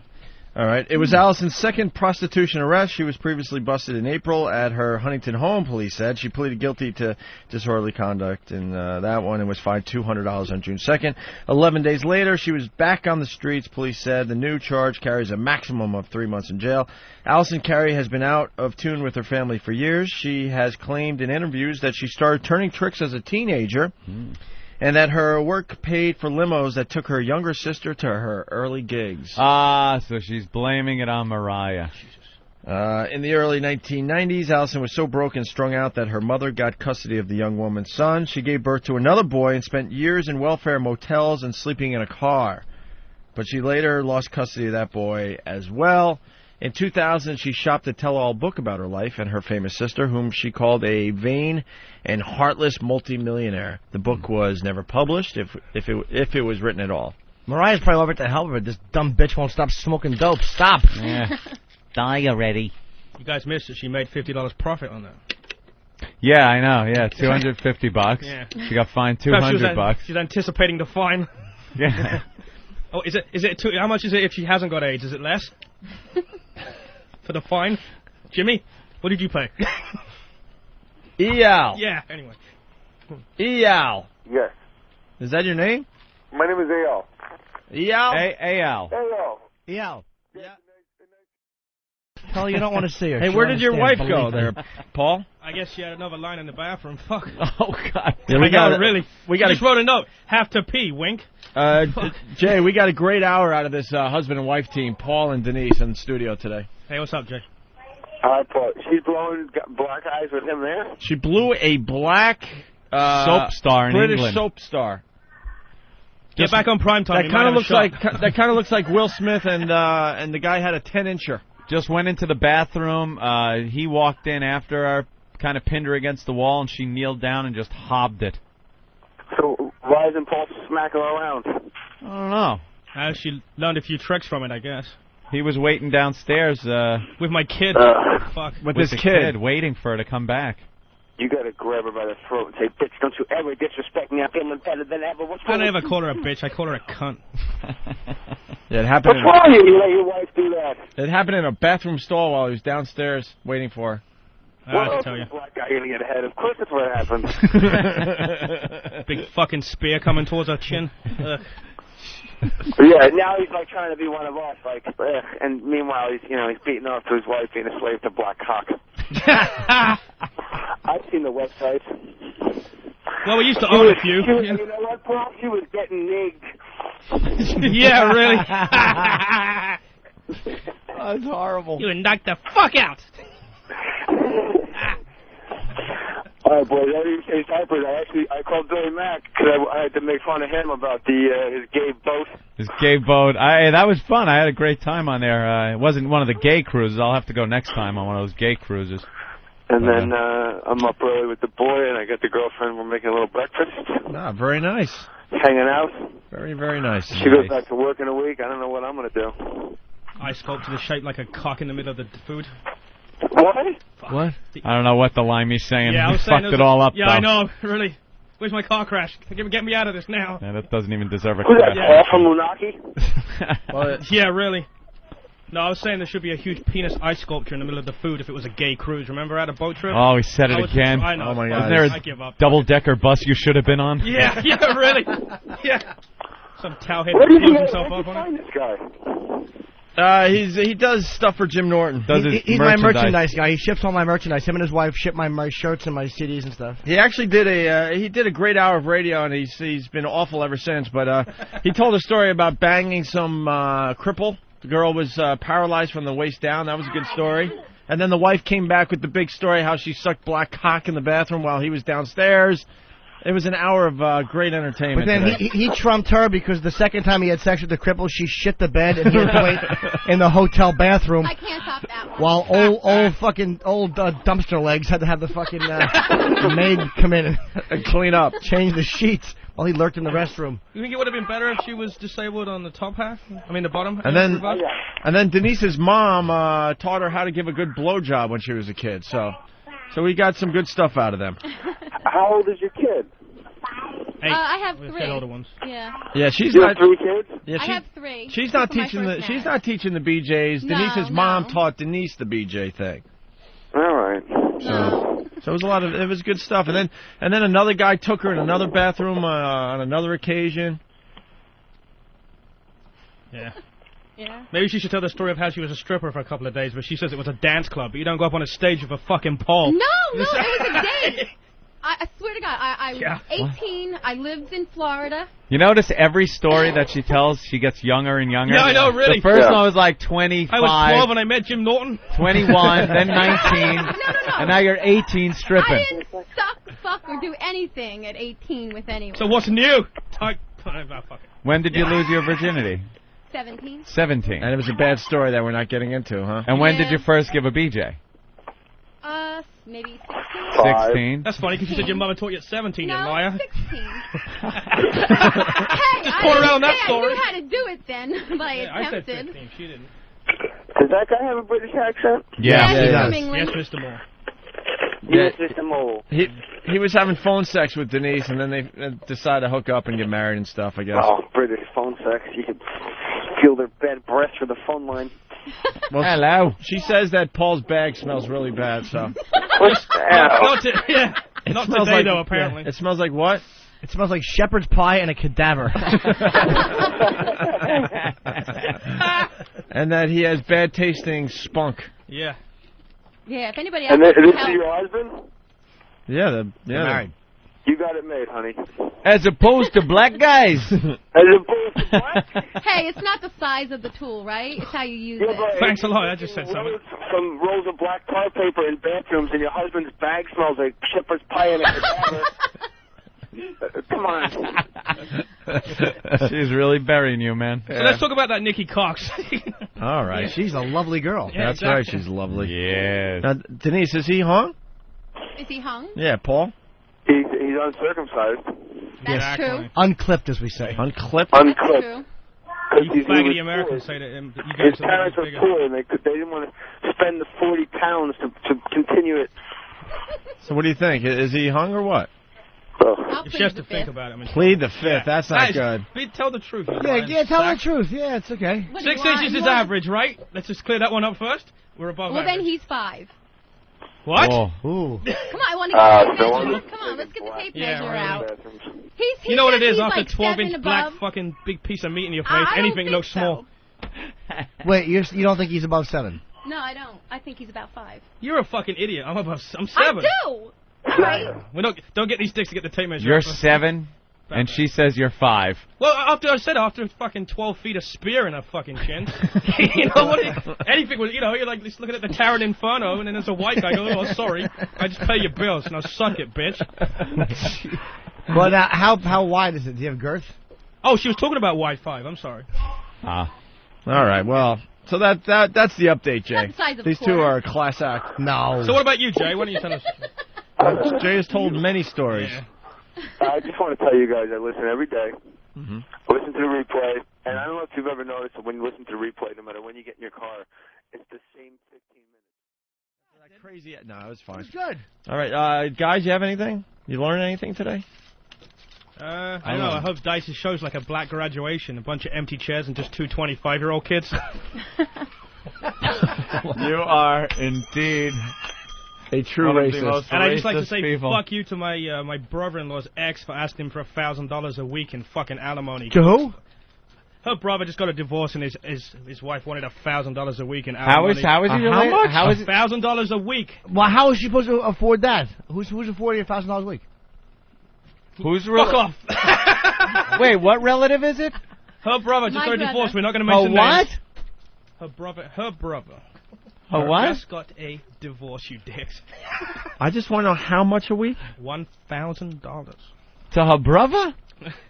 All right. It was Allison's second prostitution arrest. She was previously busted in April at her Huntington home, police said. She pleaded guilty to disorderly conduct in that one and was fined $200 on June 2nd. 11 days later, she was back on the streets, police said. The new charge carries a maximum of 3 months in jail. Allison Carey has been out of tune with her family for years. She has claimed in interviews that she started turning tricks as a teenager. And that her work paid for limos that took her younger sister to her early gigs. So she's blaming it on Mariah. In the early 1990s, Allison was so broke and strung out that her mother got custody of the young woman's son. She gave birth to another boy and spent years in welfare motels and sleeping in a car. But she later lost custody of that boy as well. In 2000, she shopped a tell-all book about her life and her famous sister, whom she called a vain and heartless multimillionaire. The book was never published, if it was written at all. Mariah's probably over to help her. This dumb bitch won't stop smoking dope. Stop. Yeah. Die already. You guys missed it. She made $50 profit on that. Yeah, I know. Yeah, $250. Yeah. She got fined Perhaps $200. She's anticipating the fine. Yeah. Oh, is it how much is it if she hasn't got AIDS? Is it less? For the fine? Jimmy, what did you pay? Eyal. Yeah, anyway. Eyal. Yes. Is that your name? My name is Eyal. Eyal? Eyal. Eyal. Eyal. Tell her you don't want to see her. Hey, She'll where did your wife understand. go Believe there, me. Paul? I guess she had another line in the bathroom. Fuck. Oh, God. Yeah, we got really. We got just wrote a note. Have to pee, wink. Jay, we got a great hour out of this husband and wife team, Paul and Denise, in the studio today. Hey, what's up, Jay? Hi, Paul. She's blowing black eyes with him there? She blew a black soap star in British England. soap star. Get back on primetime. That kind of looks like Will Smith and the guy had a 10-incher. Just went into the bathroom. He walked in after her, kind of pinned her against the wall, and she kneeled down and just hobbed it. So why isn't Paul smacking her around? I don't know. She learned a few tricks from it, I guess. He was waiting downstairs with my kid. Fuck. With his the kid, waiting for her to come back. You gotta grab her by the throat and say, bitch, don't you ever disrespect me. I'm feeling better than ever. What's I wrong never with you? call her a bitch. I call her a cunt. Yeah, it happened. What's wrong with you? You let your wife do that? It happened in a bathroom stall while he was downstairs waiting for her. I can tell you. Black guy gonna get ahead. Of course that's what happened. Big fucking spear coming towards her chin. Ugh. Yeah, now he's like trying to be one of us, like, and meanwhile he's beating off to his wife, being a slave to black cock. I've seen the website. Well, we used to own a few. You know what, Paul? She was getting nigged. Yeah, really. That's horrible. You would knock the fuck out. All right, boys. I didn't say diapers. I called Billy Mack because I had to make fun of him about his gay boat. His gay boat. That was fun. I had a great time on there. It wasn't one of the gay cruises. I'll have to go next time on one of those gay cruises. And then I'm up early with the boy, and I got the girlfriend. We're making a little breakfast. Ah, very nice. Hanging out. Very, very nice. She goes back to work in a week. I don't know what I'm going to do. I sculpted a shape like a cock in the middle of the food. What? What? I don't know what the limey's saying. Yeah, I was He saying fucked it all up, Yeah, though. I know, really. Where's my car crash? Get me out of this now. Yeah, that doesn't even deserve a Who's that, crash. Paul from Lunaki? Well, yeah, really. No, I was saying there should be a huge penis ice sculpture in the middle of the food if it was a gay cruise. Remember, I had a boat trip? Oh, he said it again. I know. Oh, my Wasn't God. there I give a up. double-decker bus you should have been on? Yeah, really. Yeah. Some towhead Where did blows himself you up on find it. this guy? He does stuff for Jim Norton. He's my merchandise guy. He ships all my merchandise. Him and his wife ship my shirts and my CDs and stuff. He actually did a great hour of radio, and he's been awful ever since. But he told a story about banging some cripple. The girl was paralyzed from the waist down. That was a good story. And then the wife came back with the big story how she sucked black cock in the bathroom while he was downstairs. It was an hour of great entertainment. But then today. he trumped her because the second time he had sex with the cripple, she shit the bed and he had to wait in the hotel bathroom. I can't top that one. While old dumpster legs had to have the fucking maid come in and clean up, change the sheets while he lurked in the restroom. You think it would have been better if she was disabled on the top half? I mean, the bottom? And then Denise's mom taught her how to give a good blowjob when she was a kid. So we got some good stuff out of them. How old is your kid? I have We've 3. got older ones. Yeah. Yeah, she's You not. have 3 kids? Yeah, I have 3. She's not This is my teaching first she's marriage. not teaching the BJs. No, Denise's mom no. taught Denise the BJ thing. All right. So it was it was good stuff. And then another guy took her in another bathroom on another occasion. Yeah. Yeah. Maybe she should tell the story of how she was a stripper for a couple of days, but she says it was a dance club. But you don't go up on a stage with a fucking pole. No, it was a date. I swear to God, I was Yeah. 18. I lived in Florida. You notice every story that she tells, she gets younger and younger? Yeah, I know, really. The first one was like 25. I was 12 when I met Jim Norton. 21, then 19, No. and now you're 18 stripping. I didn't suck, fuck, or do anything at 18 with anyone. So what's new? Fuck it. When did you lose your virginity? 17. 17. And it was a bad story that we're not getting into, huh? And when did Yeah. you first give a BJ? Maybe 16. 16. That's funny because you said your mother taught you at 17, you No, liar. 16. Just going around that I story. knew how to do it then, but I Yeah, I said attempted. 15. She didn't. Does that guy have a British accent? Yeah. He's Yeah. from England. Yes, Mr. Moore. Yes, Mr. Mole. He was having phone sex with Denise, and then they decided to hook up and get married and stuff, I guess. Oh, British phone sex. You can feel their bad breath through the phone line. Well, hello. She says that Paul's bag smells really bad, so. Not today, smells though, like, apparently. Yeah, it smells like what? It smells like shepherd's pie and a cadaver. And that he has bad tasting spunk. Yeah. Yeah, if anybody else And this can is help. your husband? Yeah, married. You got it made, honey. As opposed to black guys. As opposed to what? Hey, it's not the size of the tool, right? It's how you use Yeah, it. but Thanks a lot. I just said something. Some rolls of black tar paper in bathrooms, and your husband's bag smells like shepherd's pie and a cadaver. Come on. She's really burying you, man. So let's talk about that Nikki Cox. All right. She's a lovely girl. Yeah, That's exactly. right, she's lovely. Yes. Now, Denise, is he hung? Is he hung? Yeah, Paul? He's uncircumcised. That's true. Unclipped, as we say. Unclipped? That's Unclipped. true. You faggoty Americans say that you His guys are parents were bigger. poor, and they didn't want to spend the 40 pounds to continue it So what do you think? Is he hung or what? If she has to think about it. I mean, Plead the fifth. That's not good. Tell the truth. Tell the truth. Yeah, it's okay. 6 inches is average, right? Let's just clear that one up first. We're above Well, average. then he's 5. What? Ooh. Come on, I want to get the tape measure. Come on, let's get the tape measure right. out. You know what it is? After like 12-inch black above. fucking big piece of meat in your face, I don't anything think looks small. Wait, you don't think he's above 7? No, I don't. I think he's about 5. You're a fucking idiot. I'm 7. I do. All right. We don't get these dicks to get the tape measure. You're 7, and she says you're 5. Well, after fucking 12 feet of spear in her fucking chin, you know what? Anything was, you're like just looking at the Tarot Inferno, and then there's a white guy going, "Oh, sorry, I just pay your bills, now suck it, bitch." Well, now, how wide is it? Do you have girth? Oh, she was talking about Wi-Fi. I'm sorry. All right. Well, so that's the update, Jay. That's the size of These a two quarter. are a class act. No. So what about you, Jay? Why don't you tell us? Jay has told many stories. Yeah. I just want to tell you guys I listen every day. Mm-hmm. Listen to the replay. And I don't know if you've ever noticed that when you listen to the replay, no matter when you get in your car, it's the same 15 minutes. Is that crazy? No, it was fine. It's good. All right, guys, you have anything? You learn anything today? I don't know. I hope Dice's show's like a black graduation, a bunch of empty chairs and just 2 25-year-old kids. You are indeed a true racist. And I just like to say people. fuck you to my my brother-in-law's ex for asking him for $1,000 a week in fucking alimony. To who? Her brother just got a divorce and his wife wanted $1,000 a week in alimony. How is he related? How much? How is it? $1,000 a week. Well, how is she supposed to afford that? Who's affording $1,000 a week? Who's Fuck off. Wait, what relative is it? Her brother just My got a brother. divorce. We're not going to mention what? names. Her brother. A what? Just got a divorce, you dicks. I just want to know how much a week? $1,000. To her brother?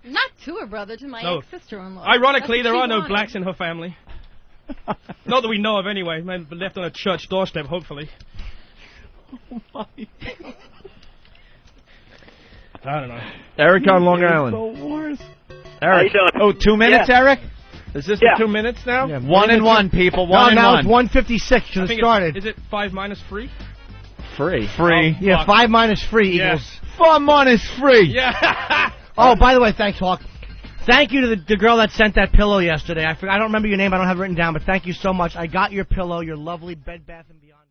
Not to her brother, to my ex-sister-in-law. Ironically, That's there what are she no wanted. blacks in her family. Not that we know of, anyway. Maybe left on a church doorstep, hopefully. I don't know. Eric on Long Island. Eric. How you doing? Oh, 2 minutes, Yeah. Eric? Is this Yeah. the 2 minutes now? Yeah, 1 and 1, people. 1 and now 1. it's 1:56. Should I have think started. Is it 5 minus free? Free. Free. Yeah, fuck. 5 minus free Yeah. equals. 1 is free. Yeah. Oh, by the way, thanks, Hawk. Thank you to the girl that sent that pillow yesterday. I don't remember your name. I don't have it written down, but thank you so much. I got your pillow, your lovely Bed Bath & Beyond.